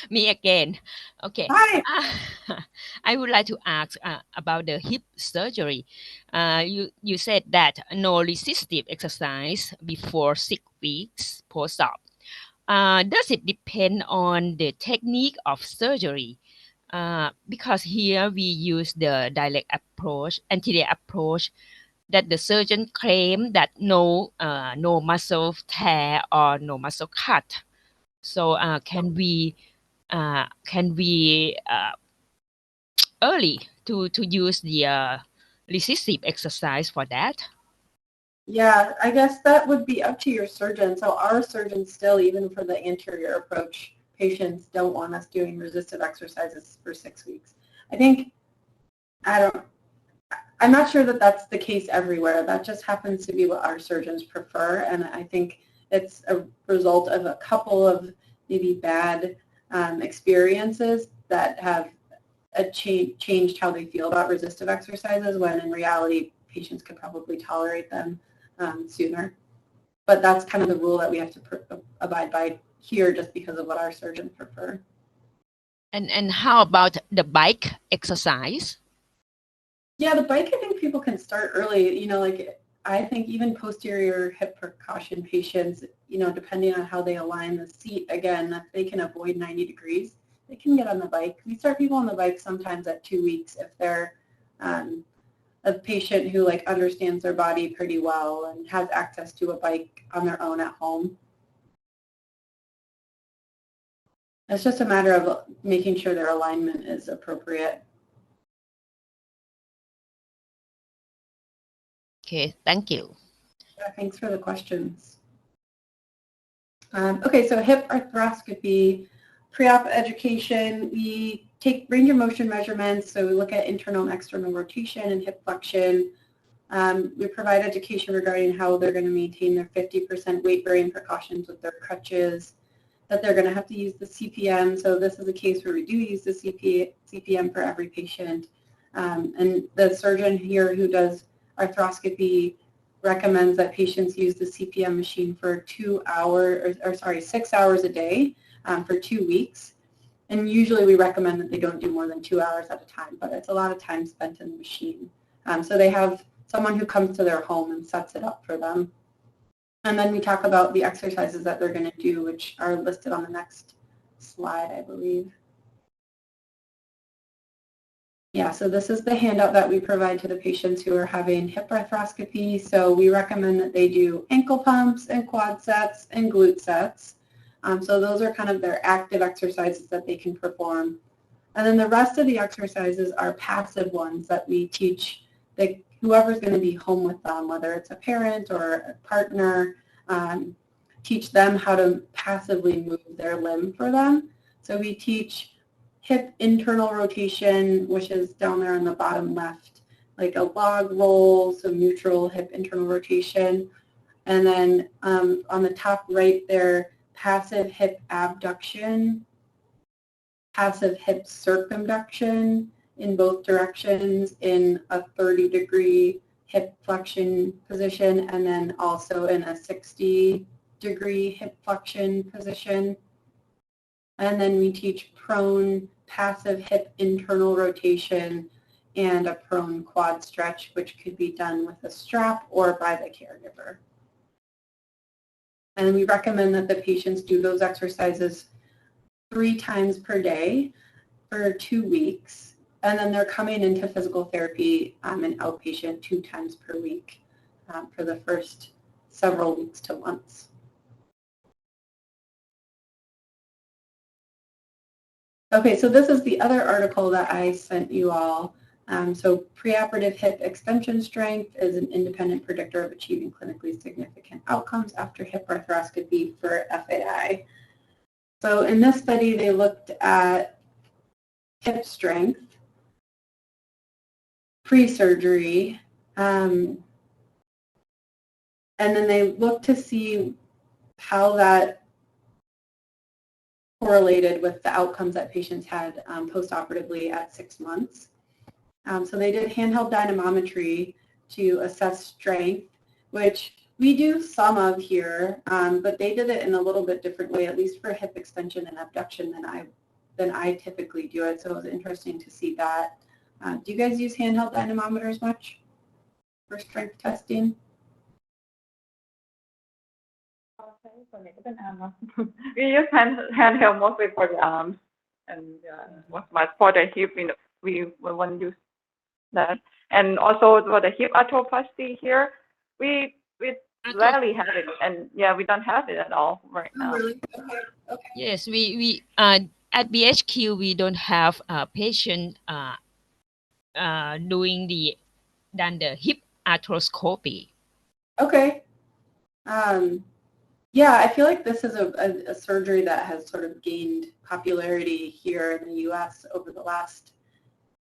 Me again. Okay. Hi. I would like to ask about the hip surgery. You said that no resistive exercise before 6 weeks post-op. Does it depend on the technique of surgery? Because here we use the direct approach, anterior approach, that the surgeon claim that no muscle tear or no muscle cut. So can we early to use the resistive exercise for that? Yeah, I guess that would be up to your surgeon. So our surgeons still, even for the anterior approach, patients don't want us doing resistive exercises for 6 weeks. I'm not sure that that's the case everywhere. That just happens to be what our surgeons prefer, and I think it's a result of a couple of maybe bad experiences that have changed how they feel about resistive exercises, when in reality patients could probably tolerate them sooner. But that's kind of the rule that we have to abide by here, just because of what our surgeons prefer. And how about the bike exercise? Yeah, the bike, I think people can start early. Like I think even posterior hip percussion patients, depending on how they align the seat, again, if they can avoid 90 degrees, they can get on the bike. We start people on the bike sometimes at 2 weeks if they're a patient who understands their body pretty well and has access to a bike on their own at home. It's just a matter of making sure their alignment is appropriate. Okay, thank you. Yeah, thanks for the questions. Okay, so hip arthroscopy, pre-op education, we take range of motion measurements, so we look at internal and external rotation and hip flexion. We provide education regarding how they're going to maintain their 50% weight-bearing precautions with their crutches, that they're going to have to use the CPM. So this is a case where we do use the CPM for every patient. And the surgeon here who does arthroscopy recommends that patients use the CPM machine for 6 hours a day for 2 weeks. And usually we recommend that they don't do more than 2 hours at a time, but it's a lot of time spent in the machine. So they have someone who comes to their home and sets it up for them. And then we talk about the exercises that they're going to do, which are listed on the next slide, I believe. Yeah, so this is the handout that we provide to the patients who are having hip arthroscopy. So we recommend that they do ankle pumps and quad sets and glute sets. So those are kind of their active exercises that they can perform. And then the rest of the exercises are passive ones that we teach whoever's going to be home with them, whether it's a parent or a partner, teach them how to passively move their limb for them. So we teach hip internal rotation, which is down there on the bottom left, like a log roll, so neutral hip internal rotation. And then on the top right there, passive hip abduction, passive hip circumduction in both directions in a 30-degree hip flexion position, and then also in a 60-degree hip flexion position. And then we teach prone passive hip internal rotation and a prone quad stretch, which could be done with a strap or by the caregiver. And we recommend that the patients do those exercises 3 times per day for 2 weeks. And then they're coming into physical therapy in outpatient 2 times per week for the first several weeks to months. Okay, so this is the other article that I sent you all. So preoperative hip extension strength is an independent predictor of achieving clinically significant outcomes after hip arthroscopy for FAI. So in this study, they looked at hip strength pre-surgery, and then they looked to see how that correlated with the outcomes that patients had post-operatively at 6 months. So they did handheld dynamometry to assess strength, which we do some of here, but they did it in a little bit different way, at least for hip extension and abduction than I typically do it. So it was interesting to see that. Do you guys use handheld dynamometers much for strength testing? We use handheld mostly for the arms, and for the hip, we won't use that. And also for the hip arthroplasty here, we rarely have it, and we don't have it at all right now. Oh, really? Okay. Yes, we at BHQ we don't have a patient doing the hip arthroscopy. Okay. Yeah, I feel like this is a surgery that has sort of gained popularity here in the U.S. over the last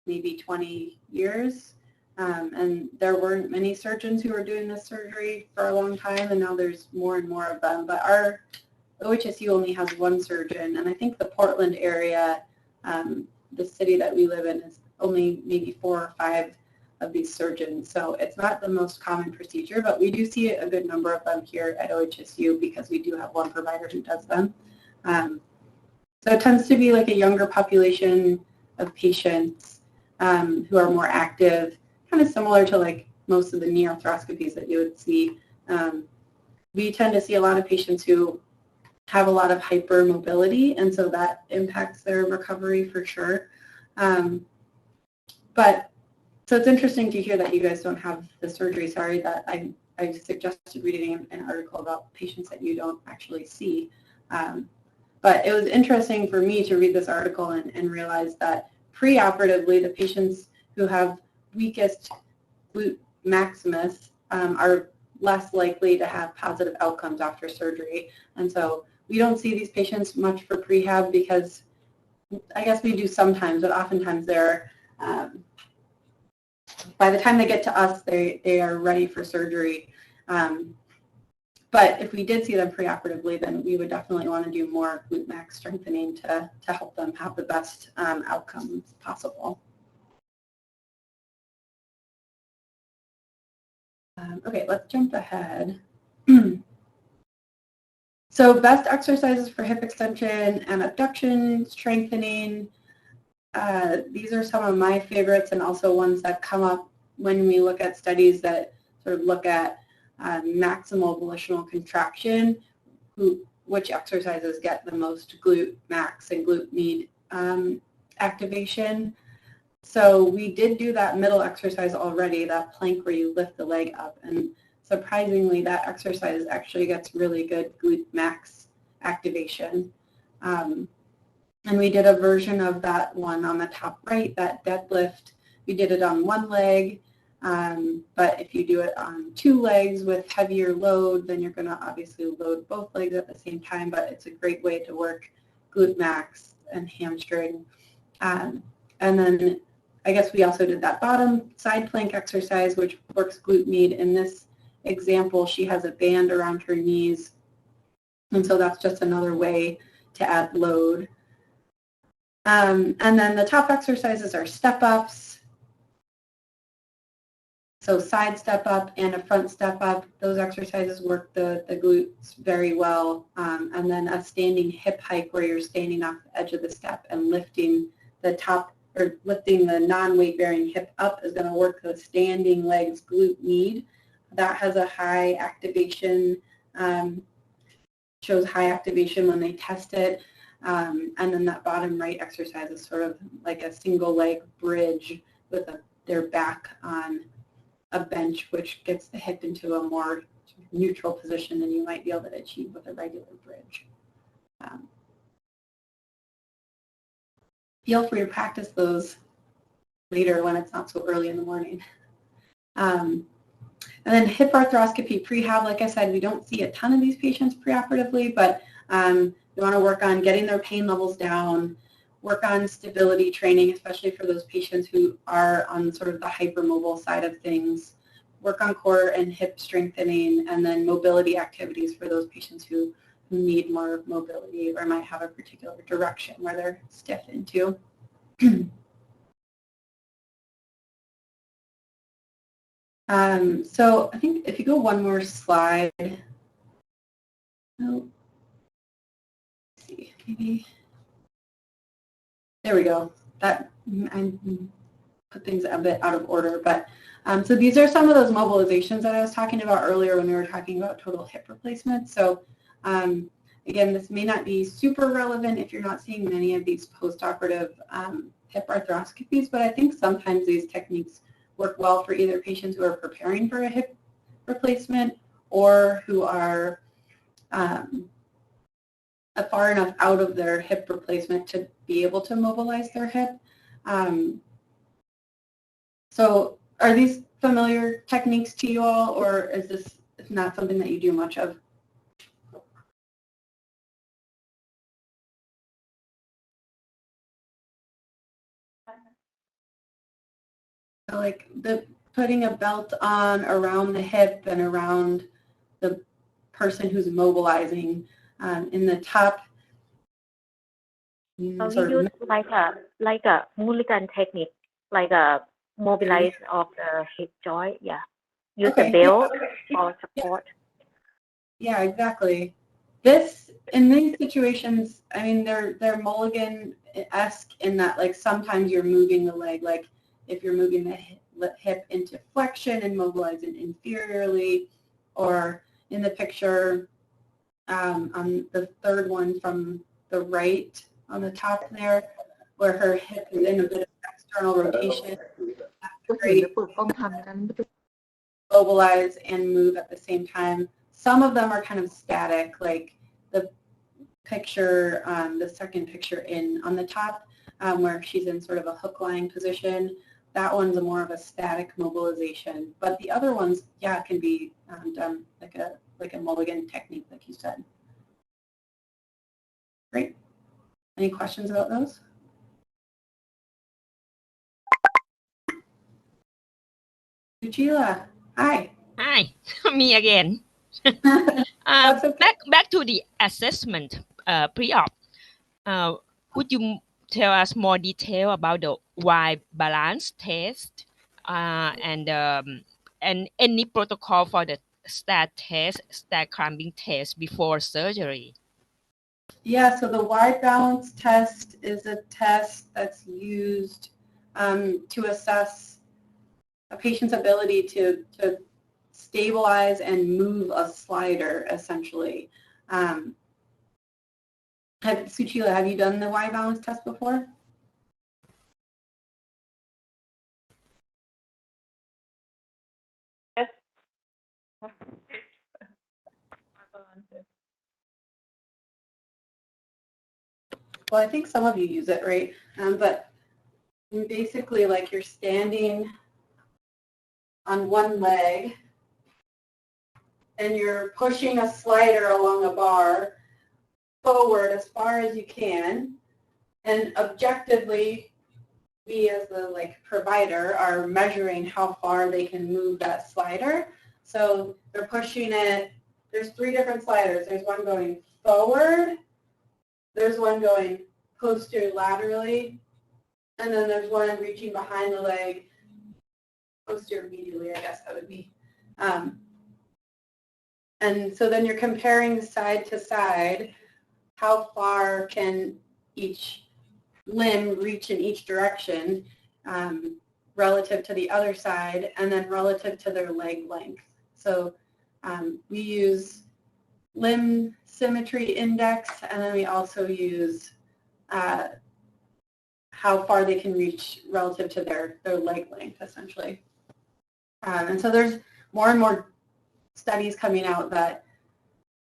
maybe 20 years. And there weren't many surgeons who were doing this surgery for a long time, and now there's more and more of them. But our OHSU only has one surgeon, and I think the Portland area, the city that we live in, is only maybe 4 or 5 of these surgeons. So it's not the most common procedure, but we do see a good number of them here at OHSU because we do have one provider who does them. So it tends to be like a younger population of patients who are more active, kind of similar to like most of the knee arthroscopies that you would see. We tend to see a lot of patients who have a lot of hypermobility, and so that impacts their recovery for sure. So it's interesting to hear that you guys don't have the surgery. Sorry that I suggested reading an article about patients that you don't actually see. But it was interesting for me to read this article and realize that preoperatively, the patients who have weakest glute maximus are less likely to have positive outcomes after surgery. And so we don't see these patients much for prehab because I guess we do sometimes, but oftentimes they're, by the time they get to us, they are ready for surgery. But if we did see them preoperatively, then we would definitely want to do more glute max strengthening to help them have the best outcomes possible. Okay, let's jump ahead. So best exercises for hip extension and abduction strengthening. These are some of my favorites and also ones that come up when we look at studies that sort of look at maximal volitional contraction, which exercises get the most glute max and glute med activation. So we did do that middle exercise already, that plank where you lift the leg up, and surprisingly that exercise actually gets really good glute max activation. And we did a version of that one on the top right, that deadlift. We did it on one leg, but if you do it on two legs with heavier load, then you're going to obviously load both legs at the same time, but it's a great way to work glute max and hamstring. And then I guess we also did that bottom side plank exercise, which works glute med. In this example, she has a band around her knees, and so that's just another way to add load. And then the top exercises are step-ups. So side step up and a front step up, those exercises work the glutes very well. And then a standing hip hike where you're standing off the edge of the step and lifting the top, or lifting the non-weight bearing hip up is going to work the standing legs glute med. That has a high activation, shows high activation when they test it. And then that bottom right exercise is sort of like a single leg bridge with their back on a bench, which gets the hip into a more neutral position than you might be able to achieve with a regular bridge. Feel free to practice those later when it's not so early in the morning. And then hip arthroscopy prehab, like I said, we don't see a ton of these patients preoperatively, but we want to work on getting their pain levels down, work on stability training, especially for those patients who are on sort of the hypermobile side of things, work on core and hip strengthening, and then mobility activities for those patients who need more mobility or might have a particular direction where they're stiff into. So I think if you go one more slide, oh, let's see, maybe, there we go. That I put things a bit out of order, but so these are some of those mobilizations that I was talking about earlier when we were talking about total hip replacement. So again, this may not be super relevant if you're not seeing many of these post-operative hip arthroscopies, but I think sometimes these techniques work well for either patients who are preparing for a hip replacement or who are far enough out of their hip replacement to be able to mobilize their hip. So are these familiar techniques to you all, or is this not something that you do much of? So like putting a belt on around the hip and around the person who's mobilizing in the top. We use like a Mulligan technique, like a mobilize of the hip joint. Yeah, use a belt for support. Yeah, exactly. This, in these situations, I mean, they're Mulligan-esque in that, like, sometimes you're moving the leg, like if you're moving the hip into flexion and mobilizing inferiorly, or in the picture on the third one from the right on the top there, where her hip is in a bit of external rotation. Mobilize and move at the same time. Some of them are kind of static, like the picture, the second picture on the top, where she's in sort of a hook lying position. that one's more of a static mobilization. But the other ones, yeah, can be done like a mulligan technique, like you said. Great. Any questions about those? Suchila, hi. Hi, me again. That's okay. Back to the assessment pre-op. Would you tell us more detail about the Y balance test and any protocol for the stat test, stat climbing test before surgery? Yeah, so the Y balance test is a test that's used to assess a patient's ability to stabilize and move a slider, essentially. Suchila, have you done the Y balance test before? Yes. Well, I think some of you use it, right? But basically, like you're standing on one leg and you're pushing a slider along a bar forward as far as you can, and objectively, we as the provider are measuring how far they can move that slider. So they're pushing it. There's 3 different sliders. There's one going forward, there's one going posterior laterally, and then there's one reaching behind the leg, posterior medially, I guess that would be. And so then you're comparing side to side, how far can each limb reach in each direction relative to the other side, and then relative to their leg length. So we use limb symmetry index, and then we also use how far they can reach relative to their leg length, essentially. And so there's more and more studies coming out that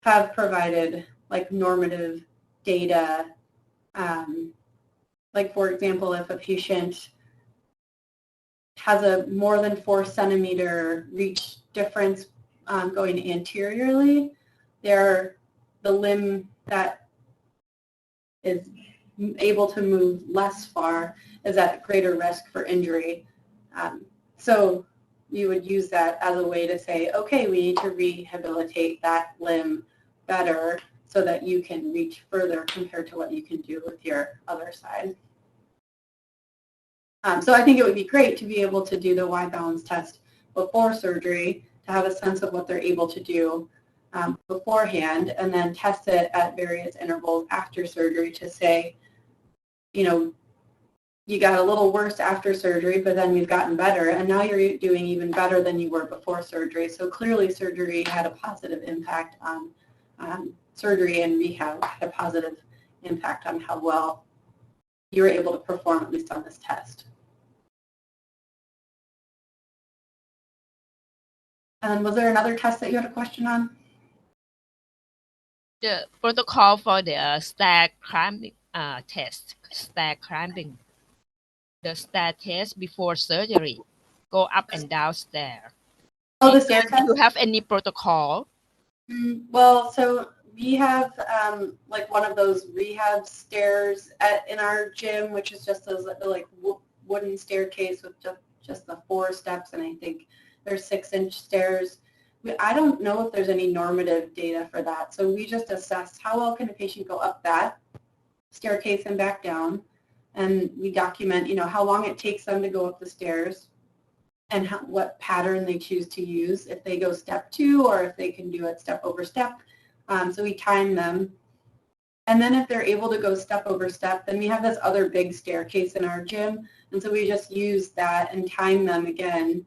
have provided like normative data. Like for example, if a patient has a more than 4 centimeter reach difference going anteriorly, the limb that is able to move less far is at greater risk for injury. So you would use that as a way to say, okay, we need to rehabilitate that limb better so that you can reach further compared to what you can do with your other side. So I think it would be great to be able to do the Y balance test before surgery to have a sense of what they're able to do beforehand, and then test it at various intervals after surgery to say, you know, you got a little worse after surgery, but then you've gotten better, and now you're doing even better than you were before surgery. So clearly surgery had a positive impact on surgery, and rehab had a positive impact on how well you were able to perform, at least on this test. And was there another test that you had a question on? The protocol for the stair climbing test, stair climbing. The stair test before surgery, go up and down stair. Oh, the stair test? Do you have any protocol? Well, so we have like one of those rehab stairs in our gym, which is just those like wooden staircase with just the 4 steps, and I think there's 6-inch stairs. I don't know if there's any normative data for that. So we just assess how well can a patient go up that staircase and back down, and we document, you know, how long it takes them to go up the stairs and what pattern they choose to use, if they go step 2 or if they can do it step over step. So we time them. And then if they're able to go step over step, then we have this other big staircase in our gym. And so we just use that and time them again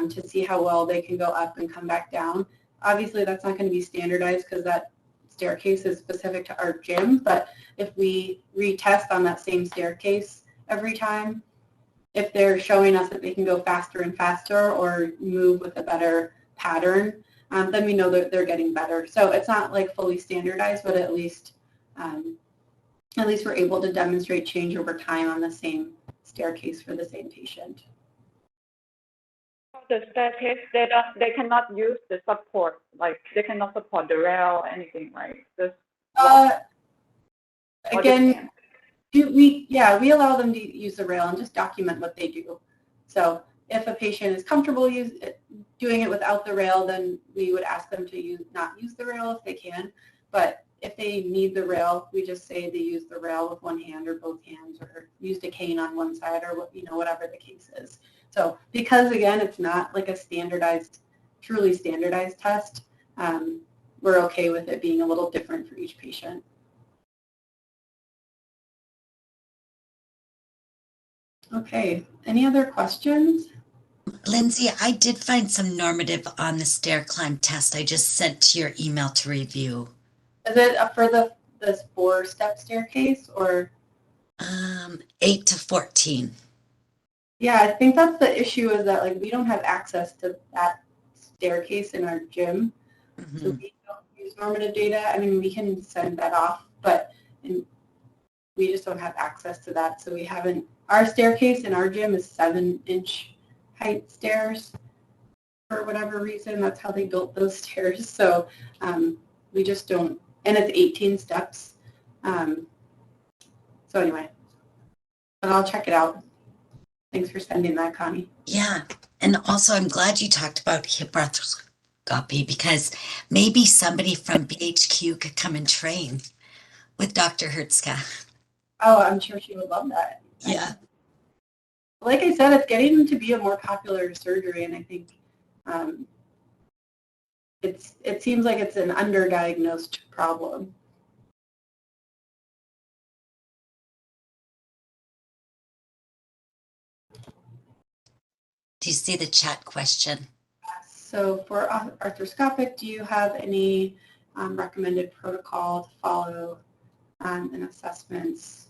to see how well they can go up and come back down. Obviously, that's not going to be standardized because that staircase is specific to our gym. But if we retest on that same staircase every time, if they're showing us that they can go faster and faster or move with a better pattern, then we know that they're getting better. So it's not like fully standardized, but at least we're able to demonstrate change over time on the same staircase for the same patient. the staircase, they cannot use the support, like they cannot support the rail or anything, right? Just walk, or they Again, can. we allow them to use the rail and just document what they do. So if a patient is comfortable doing it without the rail, then we would ask them to not use the rail if they can. But if they need the rail, we just say they use the rail with one hand or both hands, or used a cane on one side, or whatever the case is. So because again, it's not like a truly standardized test, we're okay with it being a little different for each patient. Okay, any other questions? Lindsay, I did find some normative on the stair climb test. I just sent to your email to review. Is it for this 4-step staircase or? 8 to 14. Yeah, I think that's the issue, is that like we don't have access to that staircase in our gym. Mm-hmm. So we don't use normative data. I mean, we can send that off, but we just don't have access to that. So our staircase in our gym is 7-inch height stairs for whatever reason. That's how they built those stairs. So we just don't, and it's 18 steps. So anyway, but I'll check it out. Thanks for sending that, Connie. Yeah. And also, I'm glad you talked about hip arthroscopy, because maybe somebody from BHQ could come and train with Dr. Hertzka. Oh, I'm sure she would love that. Yeah. Like I said, it's getting to be a more popular surgery, and I think it seems like it's an underdiagnosed problem. Do you see the chat question? So for arthroscopic, do you have any recommended protocol to follow in assessments,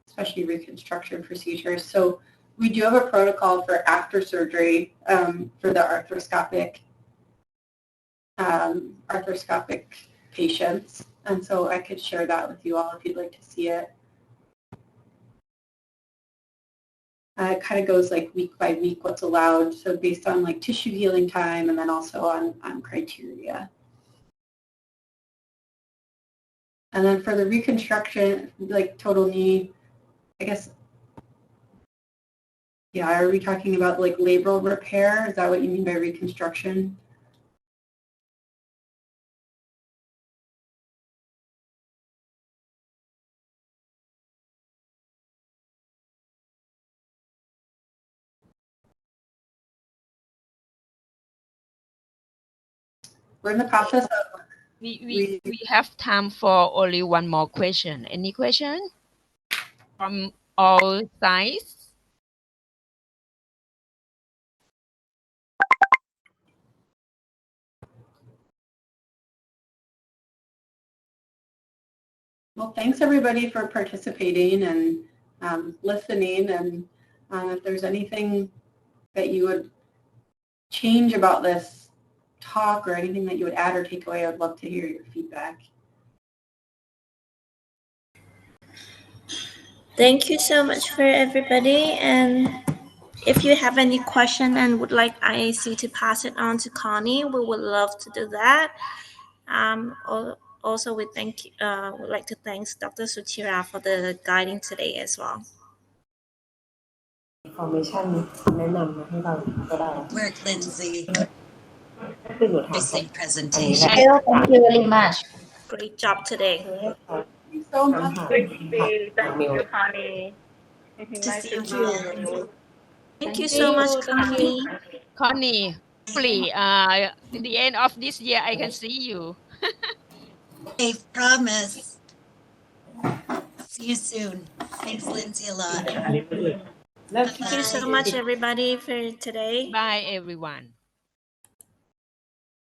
especially reconstruction procedures? So we do have a protocol for after surgery for the arthroscopic patients, and so I could share that with you all if you'd like to see it. It kind of goes like week by week what's allowed, so based on like tissue healing time and then also on criteria. And then for the reconstruction, like total knee, I guess, yeah, are we talking about like labral repair? Is that what you mean by reconstruction? We're in the process of... We have time for only one more question. Any question from all sides? Well, thanks everybody for participating and listening, and if there's anything that you would change about this talk or anything that you would add or take away, I'd love to hear your feedback. Thank you so much for everybody, and if you have any question and would like IAC to pass it on to Connie, we would love to do that. Also, would like to thank Dr. Suchira for the guiding today as well. Work, Lindsay. Missing Thank presentation. you very much. Great job today. Thank you so much. Thank you, Connie. To Nice see to you see all. you. Thank you so much, Connie. Connie, hopefully, in the end of this year, I can see you. I promise. See you soon. Thanks, Lindsay, a lot. Thank you so much, everybody, for today. Bye, everyone.